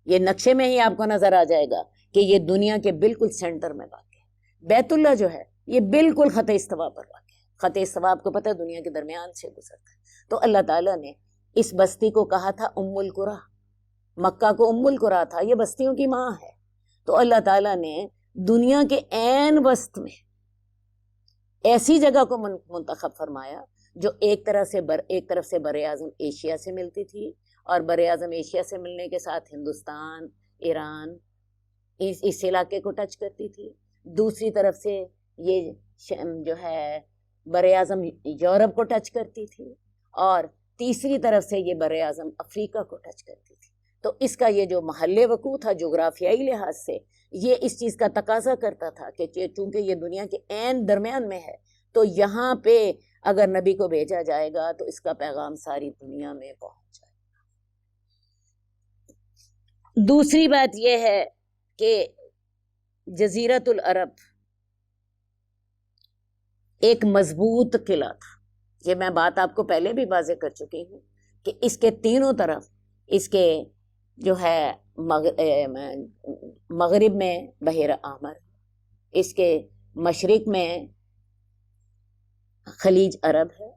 یہ نقشے میں ہی آپ کو نظر آ جائے گا کہ یہ دنیا کے بالکل سینٹر میں واقع ہے۔ بیت اللہ جو ہے یہ بالکل خط استوا پر واقع ہے۔ خط استوا آپ کو پتہ ہے دنیا کے درمیان سے گزرتا ہے۔ تو اللہ تعالیٰ نے اس بستی کو کہا تھا ام القریٰ، مکہ کو ام القریٰ تھا، یہ بستیوں کی ماں ہے۔ تو اللہ تعالیٰ نے دنیا کے عین وسط میں ایسی جگہ کو منتخب فرمایا جو ایک طرف سے بر اعظم ایشیا سے ملتی تھی، اور بر اعظم ایشیا سے ملنے کے ساتھ ہندوستان، ایران، اس علاقے کو ٹچ کرتی تھی۔ دوسری طرف سے یہ جو ہے بر اعظم یورپ کو ٹچ کرتی تھی، اور تیسری طرف سے یہ بر اعظم افریقہ کو ٹچ کرتی تھی۔ تو اس کا یہ جو محل وقوع تھا جغرافیائی لحاظ سے، یہ اس چیز کا تقاضا کرتا تھا کہ چونکہ یہ دنیا کے عین درمیان میں ہے تو یہاں پہ اگر نبی کو بھیجا جائے گا تو اس کا پیغام ساری دنیا میں پہنچ جائے گا۔ دوسری بات یہ ہے کہ جزیرۃ العرب ایک مضبوط قلعہ تھا۔ یہ میں بات آپ کو پہلے بھی واضح کر چکی ہوں کہ اس کے تینوں طرف، اس کے جو ہے مغرب میں بحیرہ احمر، اس کے مشرق میں خلیج عرب ہے،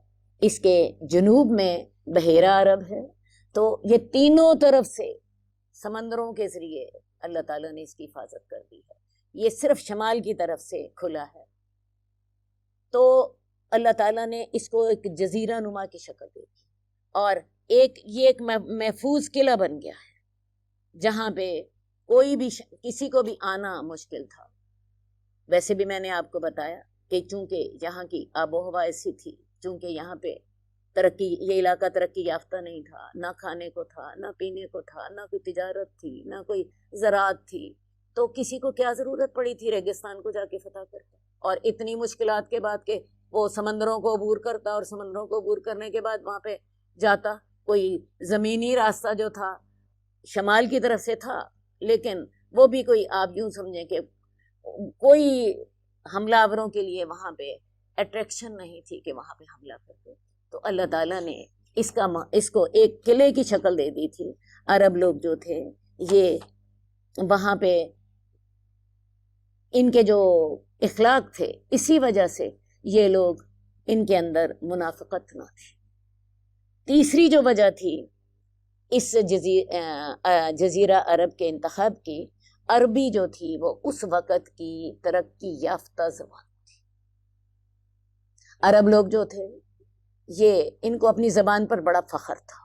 اس کے جنوب میں بحیرہ عرب ہے۔ تو یہ تینوں طرف سے سمندروں کے ذریعے اللہ تعالیٰ نے اس کی حفاظت کر دی ہے۔ یہ صرف شمال کی طرف سے کھلا ہے، تو اللہ تعالیٰ نے اس کو ایک جزیرہ نما کی شکل دے دی، اور یہ ایک محفوظ قلعہ بن گیا ہے جہاں پہ کوئی بھی کسی کو بھی آنا مشکل تھا۔ ویسے بھی میں نے آپ کو بتایا کہ چونکہ یہاں کی آب و ہوا ایسی تھی، چونکہ یہاں پہ یہ علاقہ ترقی یافتہ نہیں تھا، نہ کھانے کو تھا، نہ پینے کو تھا، نہ کوئی تجارت تھی، نہ کوئی زراعت تھی، تو کسی کو کیا ضرورت پڑی تھی ریگستان کو جا کے فتح کرتا، اور اتنی مشکلات کے بعد کہ وہ سمندروں کو عبور کرتا، اور سمندروں کو عبور کرنے کے بعد وہاں پہ جاتا۔ کوئی زمینی راستہ جو تھا شمال کی طرف سے تھا، لیکن وہ بھی کوئی آپ یوں سمجھیں کہ کوئی حملہ آوروں کے لیے وہاں پہ اٹریکشن نہیں تھی کہ وہاں پہ حملہ کرتے۔ تو اللہ تعالیٰ نے اس کو ایک قلعے کی شکل دے دی تھی۔ عرب لوگ جو تھے یہ وہاں پہ ان کے جو اخلاق تھے، اسی وجہ سے یہ لوگ ان کے اندر منافقت نہ تھی۔ تیسری جو وجہ تھی اس جزیرہ عرب کے انتخاب کی، عربی جو تھی وہ اس وقت کی ترقی یافتہ زبان تھی۔ عرب لوگ جو تھے یہ ان کو اپنی زبان پر بڑا فخر تھا،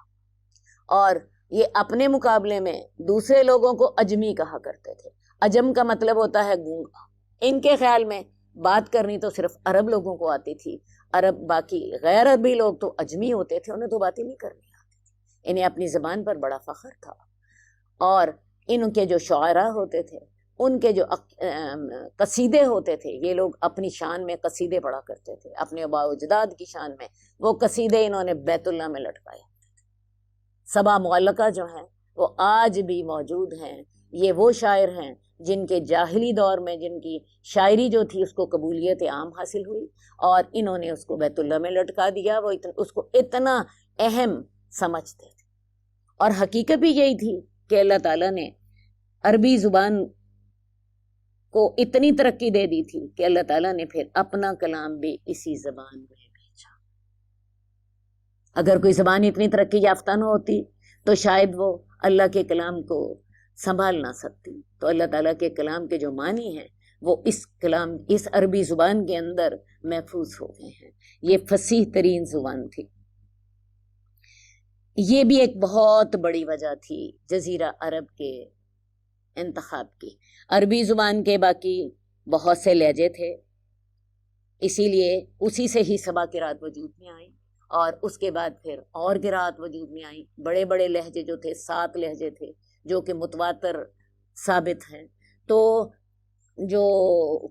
اور یہ اپنے مقابلے میں دوسرے لوگوں کو اجمی کہا کرتے تھے۔ اجم کا مطلب ہوتا ہے گونگا۔ ان کے خیال میں بات کرنی تو صرف عرب لوگوں کو آتی تھی، عرب باقی غیر عربی لوگ تو اجمی ہوتے تھے، انہیں تو بات ہی نہیں کرنی آتی تھی۔ انہیں اپنی زبان پر بڑا فخر تھا، اور ان کے جو شاعرہ ہوتے تھے، ان کے جو قصیدے ہوتے تھے، یہ لوگ اپنی شان میں قصیدے پڑھا کرتے تھے، اپنے آباء و اجداد کی شان میں وہ قصیدے انہوں نے بیت اللہ میں لٹکائے۔ سبع معلقہ جو ہیں وہ آج بھی موجود ہیں۔ یہ وہ شاعر ہیں جن کے جاہلی دور میں جن کی شاعری جو تھی اس کو قبولیت عام حاصل ہوئی، اور انہوں نے اس کو بیت اللہ میں لٹکا دیا۔ وہ اس کو اتنا اہم سمجھتے تھے، اور حقیقت بھی یہی تھی کہ اللہ تعالیٰ نے عربی زبان کو اتنی ترقی دے دی تھی کہ اللہ تعالیٰ نے پھر اپنا کلام بھی اسی زبان میں بھیجا۔ اگر کوئی زبان اتنی ترقی یافتہ نہ ہوتی تو شاید وہ اللہ کے کلام کو سنبھال نہ سکتی۔ تو اللہ تعالیٰ کے کلام کے جو معنی ہیں وہ اس عربی زبان کے اندر محفوظ ہو گئے ہیں۔ یہ فصیح ترین زبان تھی۔ یہ بھی ایک بہت بڑی وجہ تھی جزیرہ عرب کے انتخاب کی۔ عربی زبان کے باقی بہت سے لہجے تھے، اسی لیے اسی سے ہی سبا قرات وجود میں آئی، اور اس کے بعد پھر اور قرات وجود میں آئی۔ بڑے بڑے لہجے جو تھے، 7 لہجے تھے جو کہ متواتر ثابت ہیں۔ تو جو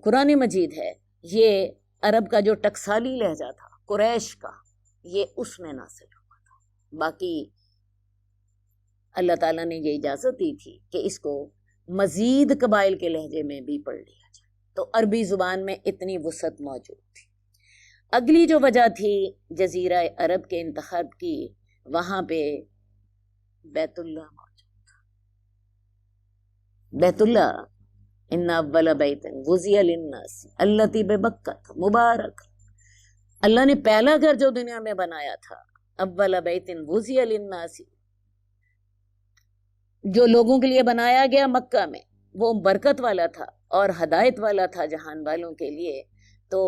قرآن مجید ہے یہ عرب کا جو ٹکسالی لہجہ تھا قریش کا، یہ اس میں نازل ہوا تھا۔ باقی اللہ تعالیٰ نے یہ اجازت دی تھی کہ اس کو مزید قبائل کے لہجے میں بھی پڑھ لیا جائے، تو عربی زبان میں اتنی وسعت موجود تھی۔ اگلی جو وجہ تھی جزیرہ عرب کے انتخاب کی، وہاں پہ بیت اللہ موجود تھا۔ بیت اللہ ان اول بیت وضع للناس الذی ببکۃ مبارک، اللہ نے پہلا گھر جو دنیا میں بنایا تھا، اول بیت وضع للناس، جو لوگوں کے لیے بنایا گیا مکہ میں، وہ برکت والا تھا اور ہدایت والا تھا جہان والوں کے لیے۔ تو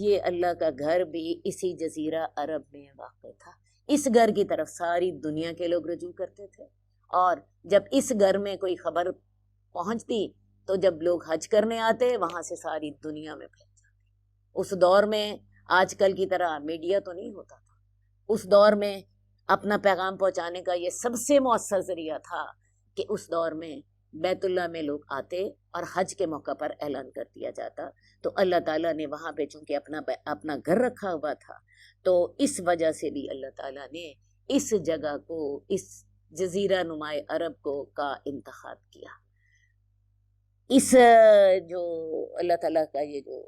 یہ اللہ کا گھر بھی اسی جزیرہ عرب میں واقع تھا۔ اس گھر کی طرف ساری دنیا کے لوگ رجوع کرتے تھے، اور جب اس گھر میں کوئی خبر پہنچتی تو جب لوگ حج کرنے آتے وہاں سے ساری دنیا میں پھیل جاتی۔ اس دور میں آج کل کی طرح میڈیا تو نہیں ہوتا تھا، اس دور میں اپنا پیغام پہنچانے کا یہ سب سے مؤثر ذریعہ تھا کہ اس دور میں بیت اللہ میں لوگ آتے اور حج کے موقع پر اعلان کر دیا جاتا۔ تو اللہ تعالیٰ نے وہاں پہ چونکہ اپنا گھر رکھا ہوا تھا، تو اس وجہ سے بھی اللہ تعالیٰ نے اس جگہ کو، اس جزیرہ نمائے عرب کو کا انتخاب کیا۔ اس جو اللہ تعالیٰ کا یہ جو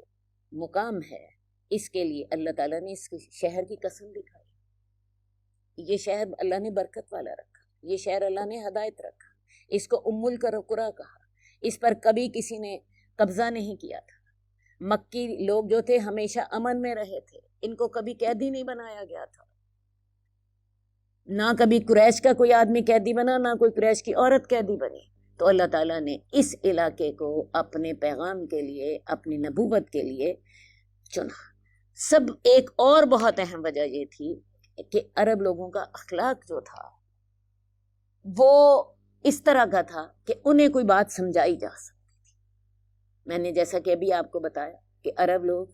مقام ہے، اس کے لیے اللہ تعالیٰ نے اس شہر کی قسم دکھائی۔ یہ شہر اللہ نے برکت والا رکھا، یہ شہر اللہ نے ہدایت رکھا، اس کو ام القرى کہا، اس پر کبھی کسی نے قبضہ نہیں کیا تھا۔ مکی لوگ جو تھے ہمیشہ امن میں رہے تھے، ان کو کبھی قیدی نہیں بنایا گیا تھا، نہ کبھی قریش کا کوئی آدمی قیدی بنا، نہ کوئی قریش کی عورت قیدی بنی۔ تو اللہ تعالیٰ نے اس علاقے کو اپنے پیغام کے لیے، اپنی نبوت کے لیے چنا۔ سب ایک اور بہت اہم وجہ یہ تھی کہ عرب لوگوں کا اخلاق جو تھا وہ اس طرح کا تھا کہ انہیں کوئی بات سمجھائی جا سکتی تھی۔ میں نے جیسا کہ ابھی آپ کو بتایا کہ عرب لوگ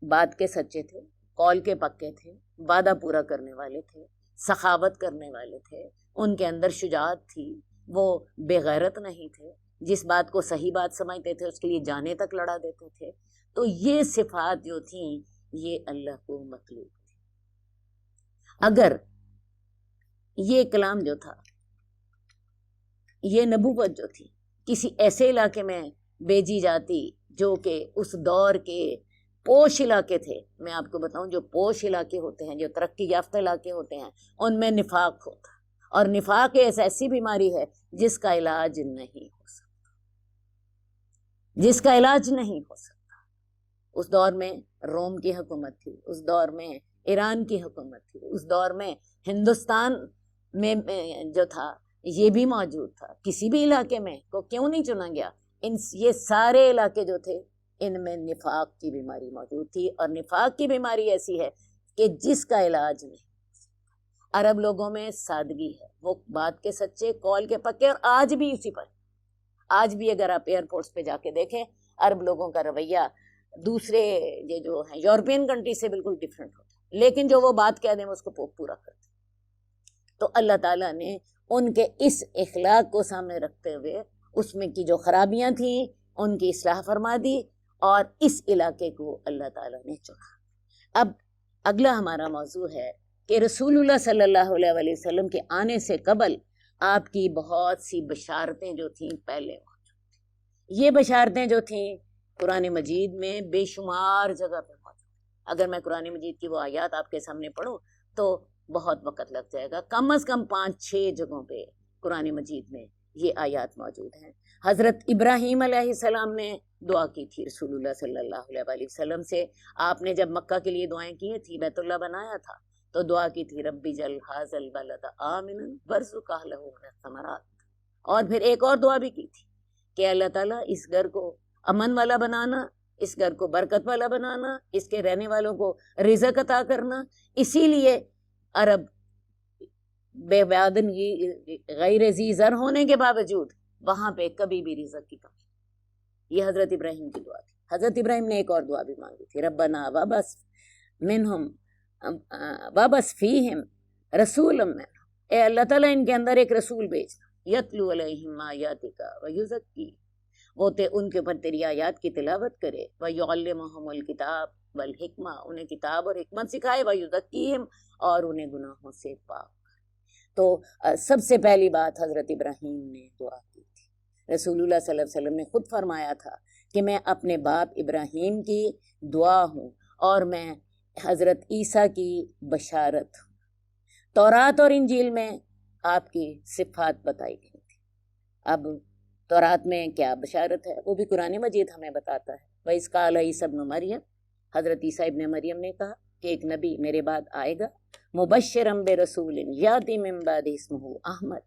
بات کے سچے تھے، قول کے پکے تھے، وعدہ پورا کرنے والے تھے، سخاوت کرنے والے تھے، ان کے اندر شجاعت تھی، وہ بے غیرت نہیں تھے، جس بات کو صحیح بات سمجھتے تھے اس کے لیے جانے تک لڑا دیتے تھے۔ تو یہ صفات جو تھیں یہ اللہ کو مطلوب تھی۔ اگر یہ کلام جو تھا، یہ نبوت جو تھی کسی ایسے علاقے میں بھیجی جاتی جو کہ اس دور کے پوش علاقے تھے، میں آپ کو بتاؤں جو پوش علاقے ہوتے ہیں، جو ترقی یافتہ علاقے ہوتے ہیں، ان میں نفاق ہوتا، اور نفاق ایسی بیماری ہے جس کا علاج نہیں ہو سکتا، جس کا علاج نہیں ہو سکتا۔ اس دور میں روم کی حکومت تھی، اس دور میں ایران کی حکومت تھی، اس دور میں ہندوستان میں جو تھا یہ بھی موجود تھا۔ کسی بھی علاقے میں کو کیوں نہیں چنا گیا؟ یہ سارے علاقے جو تھے ان میں نفاق کی بیماری موجود تھی، اور نفاق کی بیماری ایسی ہے کہ جس کا علاج نہیں۔ عرب لوگوں میں سادگی ہے، وہ بات کے سچے، قول کے پکے، اور آج بھی اسی پر۔ آج بھی اگر آپ ایئرپورٹس پہ جا کے دیکھیں، عرب لوگوں کا رویہ دوسرے یہ جو ہیں یورپین کنٹری سے بالکل ڈیفرنٹ ہوتا ہے، لیکن جو وہ بات کہہ دیں اس کو پورا کرتے۔ تو اللہ تعالیٰ نے ان کے اس اخلاق کو سامنے رکھتے ہوئے اس میں کی جو خرابیاں تھیں ان کی اصلاح فرما دی، اور اس علاقے کو اللہ تعالیٰ نے چنا۔ اب اگلا ہمارا موضوع ہے کہ رسول اللہ صلی اللہ علیہ وسلم کے آنے سے قبل آپ کی بہت سی بشارتیں جو تھیں پہلے موجود تھیں۔ یہ بشارتیں جو تھیں قرآن مجید میں بے شمار جگہ پہ موجود۔ اگر میں قرآن مجید کی وہ آیات آپ کے سامنے پڑھوں تو بہت وقت لگ جائے گا۔ کم از کم 5-6 جگہوں پہ قرآن مجید میں یہ آیات موجود ہیں۔ حضرت ابراہیم علیہ السلام نے دعا کی تھی رسول اللہ صلی اللہ علیہ وسلم سے۔ آپ نے جب مکہ کے لیے دعائیں کی تھی، بیت اللہ بنایا تھا، تو دعا کی تھی رب اجعل ھذا البلد آمنا وارزق اہلہ من الثمرات۔ اور پھر ایک اور دعا بھی کی تھی کہ اللہ تعالیٰ اس گھر کو امن والا بنانا، اس گھر کو برکت والا بنانا، اس کے رہنے والوں کو رزق عطا کرنا۔ اسی لیے عرب بے وادنگی غیر ذی زر ہونے کے باوجود وہاں پہ کبھی بھی رزق کی کمی. یہ حضرت ابراہیم کی دعا تھی. حضرت ابراہیم نے ایک اور دعا بھی مانگی تھی, ربنا وابعث منہم وابعث فیہم رسولا منہم, اے اللہ تعالیٰ ان کے اندر ایک رسول بھیجنا, یتلو علیہم آیاتک ویزکی, وہ ان کے اوپر تیری آیات کی تلاوت کرے, ویعلمہم الکتاب والحکمہ, انہیں کتاب اور حکمت سکھائے, ویزکیہم, اور انہیں گناہوں سے پاک. تو سب سے پہلی بات حضرت ابراہیم نے دعا کی تھی. رسول اللہ صلی اللہ علیہ وسلم نے خود فرمایا تھا کہ میں اپنے باپ ابراہیم کی دعا ہوں اور میں حضرت عیسیٰ کی بشارت ہوں. تورات اور انجیل میں آپ کی صفات بتائی گئی تھی. اب تورات میں کیا بشارت ہے وہ بھی قرآن مجید ہمیں بتاتا ہے. وَإِذْ قَالَ عِيسَىٰ ابْنُ مَرْيَمَ, حضرت عیسیٰ ابن مریم نے کہا کہ ایک نبی میرے بعد آئے گا, مبشرم برسول یاتی من بعد اسمہ احمد,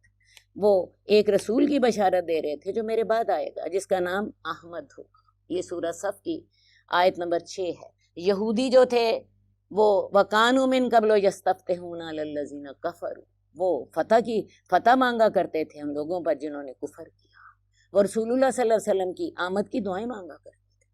وہ ایک رسول کی بشارت دے رہے تھے جو میرے بعد آئے گا جس کا نام احمد ہوگا. یہ سورہ صف کی آیت نمبر 6 ہے. یہودی جو تھے وہ وَكَانُوا مِن قَبْلُ يَسْتَفْتِحُونَ عَلَى الَّذِينَ كَفَرُوا, وہ فتح مانگا کرتے تھے ان لوگوں پر جنہوں نے کفر کیا. وہ رسول اللہ صلی اللہ علیہ وسلم کی آمد کی دعائیں مانگا کرتے تھے.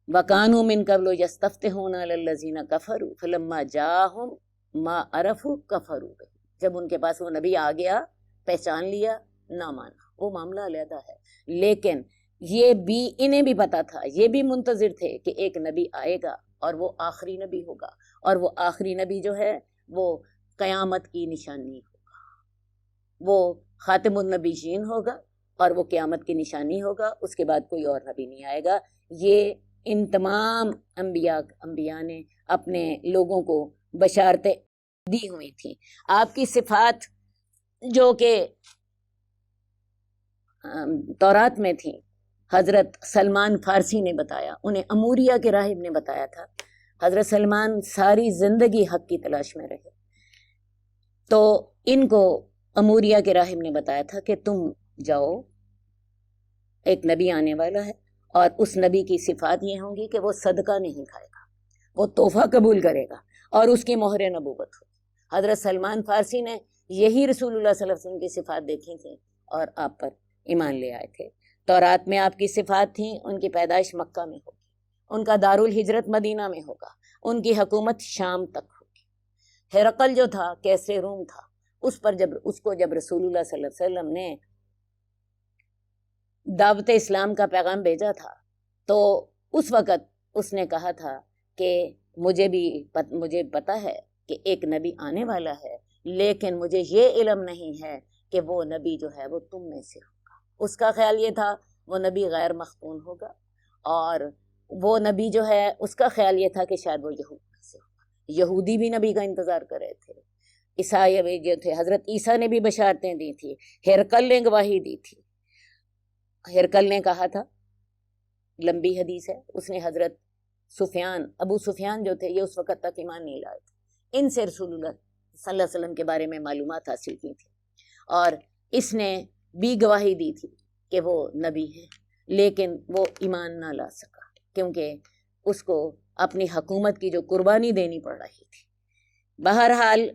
وَكَانُوا مِن قَبْلُ يَسْتَفْتِحُونَ عَلَى الَّذِينَ كَفَرُوا فَلَمَّا جَاءَهُمْ مَا عَرَفُوا كَفَرُوا بِهِ, جب ان کے پاس وہ نبی آ گیا پہچان لیا, نہ مانا, وہ معاملہ علیحدہ ہے. لیکن یہ بھی انہیں بھی پتا تھا, یہ بھی منتظر تھے کہ ایک نبی آئے گا اور وہ آخری نبی ہوگا, اور وہ آخری نبی جو ہے وہ قیامت کی نشانی ہوگا, وہ خاتم النبیین ہوگا اور وہ قیامت کی نشانی ہوگا. اس کے بعد کوئی اور نبی نہیں آئے گا. یہ ان تمام انبیاء نے اپنے لوگوں کو بشارتیں دی ہوئی تھیں. آپ کی صفات جو کہ تورات میں تھیں حضرت سلمان فارسی نے بتایا, انہیں اموریہ کے راہب نے بتایا تھا. حضرت سلمان ساری زندگی حق کی تلاش میں رہے, تو ان کو اموریہ کے راہب نے بتایا تھا کہ تم جاؤ, ایک نبی آنے والا ہے اور اس نبی کی صفات یہ ہوں گی کہ وہ صدقہ نہیں کھائے گا, وہ تحفہ قبول کرے گا اور اس کی مہر نبوت ہوگی. حضرت سلمان فارسی نے یہی رسول اللہ صلی اللہ علیہ وسلم کی صفات دیکھی تھیں اور آپ پر ایمان لے آئے تھے. تورات میں آپ کی صفات تھیں, ان کی پیدائش مکہ میں ہوگی, ان کا دارالہجرت مدینہ میں ہوگا, ان کی حکومت شام تک ہوگی. ہرقل جو تھا کیسر روم تھا, اس کو جب رسول اللہ صلی اللہ علیہ وسلم نے دعوت اسلام کا پیغام بھیجا تھا تو اس وقت اس نے کہا تھا کہ مجھے پتا ہے کہ ایک نبی آنے والا ہے, لیکن مجھے یہ علم نہیں ہے کہ وہ نبی جو ہے وہ تم میں سے ہوگا. اس کا خیال یہ تھا وہ نبی غیر مختون ہوگا, اور وہ نبی جو ہے اس کا خیال یہ تھا کہ شاید وہ یہود میں سے ہوگا. یہودی بھی نبی کا انتظار کر رہے تھے, عیسائی جو تھے, حضرت عیسیٰ نے بھی بشارتیں دی تھی, ہرقل نے گواہی دی تھی. ہرقل نے کہا تھا, لمبی حدیث ہے, اس نے حضرت ابو سفیان جو تھے یہ اس وقت تک ایمان نہیں لائے تھے, ان سے رسول اللہ صلی اللہ علیہ وسلم کے بارے میں معلومات حاصل کی تھی, اور اس نے بھی گواہی دی تھی کہ وہ نبی ہے, لیکن وہ ایمان نہ لا سکا کیونکہ اس کو اپنی حکومت کی جو قربانی دینی پڑ رہی تھی. بہرحال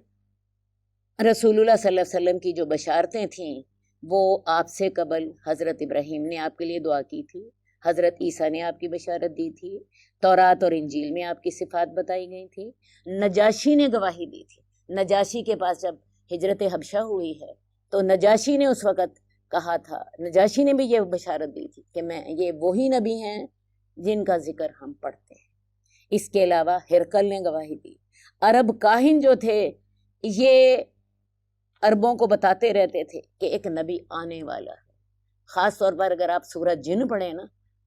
رسول اللہ صلی اللہ علیہ وسلم کی جو بشارتیں تھیں وہ آپ سے قبل حضرت ابراہیم نے آپ کے لیے دعا کی تھی, حضرت عیسیٰ نے آپ کی بشارت دی تھی, تورات اور انجیل میں آپ کی صفات بتائی گئی تھی, نجاشی نے گواہی دی تھی. نجاشی کے پاس جب ہجرت حبشہ ہوئی ہے تو نجاشی نے اس وقت کہا تھا, نجاشی نے بھی یہ بشارت دی تھی کہ یہ وہی نبی ہیں جن کا ذکر ہم پڑھتے ہیں. اس کے علاوہ ہرقل نے گواہی دی. عرب کاہن جو تھے یہ عربوں کو بتاتے رہتے تھے کہ ایک نبی آنے والا ہے. خاص طور پر اگر آپ سورہ جن پڑھیں نا,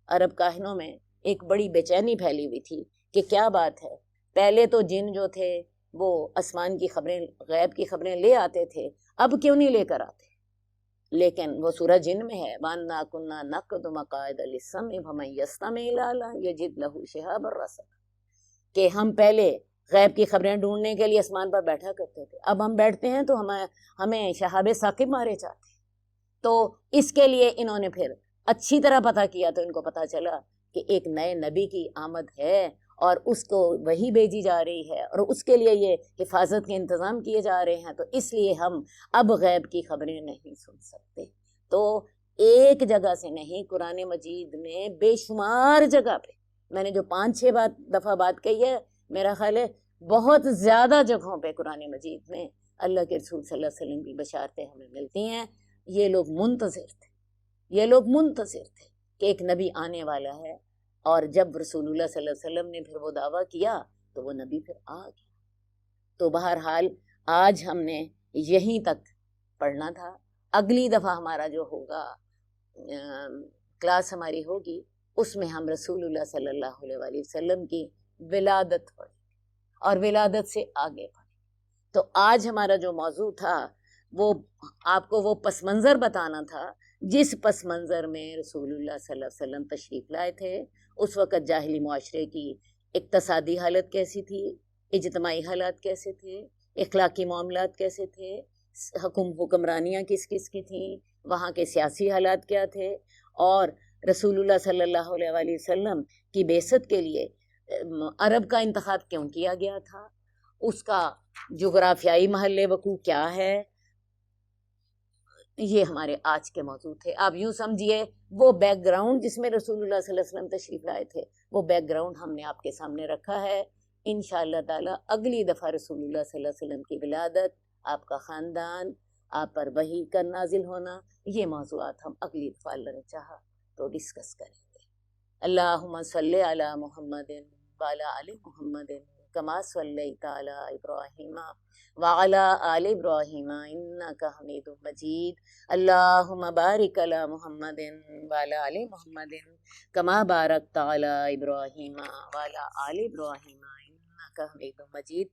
عرب کاہنوں میں ایک بڑی بے چینی پھیلی ہوئی تھی کہ کیا بات ہے, پہلے تو جن جو تھے وہ آسمان کی خبریں, غیب کی خبریں لے آتے تھے, اب کیوں نہیں لے کر آتے؟ لیکن وہ سورہ جن میں ہے, وَأَنَّا كُنَّا نَقْعُدُ مَقَاعِدَ لِلسَّمْعِ فَمَن يَسْتَمِعْ إِلَىٰ يَجِدْ لَهُ شِهَابًا رَّصَدًا, کہ ہم پہلے غیب کی خبریں ڈھونڈنے کے لیے آسمان پر بیٹھا کرتے تھے, اب ہم بیٹھتے ہیں تو ہمیں شہاب ثاقب مارے جاتے ہیں. تو اس کے لیے انہوں نے پھر اچھی طرح پتہ کیا تو ان کو پتہ چلا کہ ایک نئے نبی کی آمد ہے اور اس کو وہی بھیجی جا رہی ہے اور اس کے لیے یہ حفاظت کے انتظام کیے جا رہے ہیں، تو اس لیے ہم اب غیب کی خبریں نہیں سن سکتے۔ تو ایک جگہ سے نہیں، قرآن مجید میں بے شمار جگہ پہ، میں نے جو 5-6 دفعہ بات کہی ہے، میرا خیال ہے بہت زیادہ جگہوں پہ قرآن مجید میں اللہ کے رسول صلی اللہ علیہ وسلم کی بشارتیں ہمیں ملتی ہیں۔ یہ لوگ منتظر تھے کہ ایک نبی آنے والا ہے، اور جب رسول اللہ صلی اللہ علیہ وسلم نے پھر وہ دعویٰ کیا تو وہ نبی پھر آ گیا۔ تو بہرحال آج ہم نے یہیں تک پڑھنا تھا۔ اگلی دفعہ ہمارا جو ہوگا کلاس ہماری ہوگی، اس میں ہم رسول اللہ صلی اللہ علیہ وآلہ وسلم کی ولادت پڑھیں اور ولادت سے آگے پڑھیں۔ تو آج ہمارا جو موضوع تھا وہ آپ کو وہ پس منظر بتانا تھا جس پس منظر میں رسول اللہ صلی اللہ علیہ وسلم تشریف لائے تھے۔ اس وقت جاہلی معاشرے کی اقتصادی حالت کیسی تھی، اجتماعی حالات کیسے تھے، اخلاقی معاملات کیسے تھے، حکمرانیاں کس کس کی تھیں، وہاں کے سیاسی حالات کیا تھے، اور رسول اللہ صلی اللہ علیہ وآلہ وسلم کی بعثت کے لیے عرب کا انتخاب کیوں کیا گیا تھا، اس کا جغرافیائی محل وقوع کیا ہے۔ یہ ہمارے آج کے موضوع تھے۔ آپ یوں سمجھیے وہ بیک گراؤنڈ جس میں رسول اللہ صلی اللہ علیہ وسلم تشریف لائے تھے، وہ بیک گراؤنڈ ہم نے آپ کے سامنے رکھا ہے۔ انشاءاللہ تعالی اگلی دفعہ رسول اللہ صلی اللہ علیہ وسلم کی ولادت، آپ کا خاندان، آپ پر وحی کا نازل ہونا، یہ موضوعات ہم اگلی دفعہ اللہ نے چاہا تو ڈسکس کریں گے۔ اللہم صلی علی محمد وعلی آل محمد کما صلیت علی ابراہیم وعلی آل ابراہیم انک حمید مجید۔ اللہم بارک علی محمد وعلی آل محمد کما بارکت علی ابراہیم وعلی آل ابراہیم انک حمید مجید۔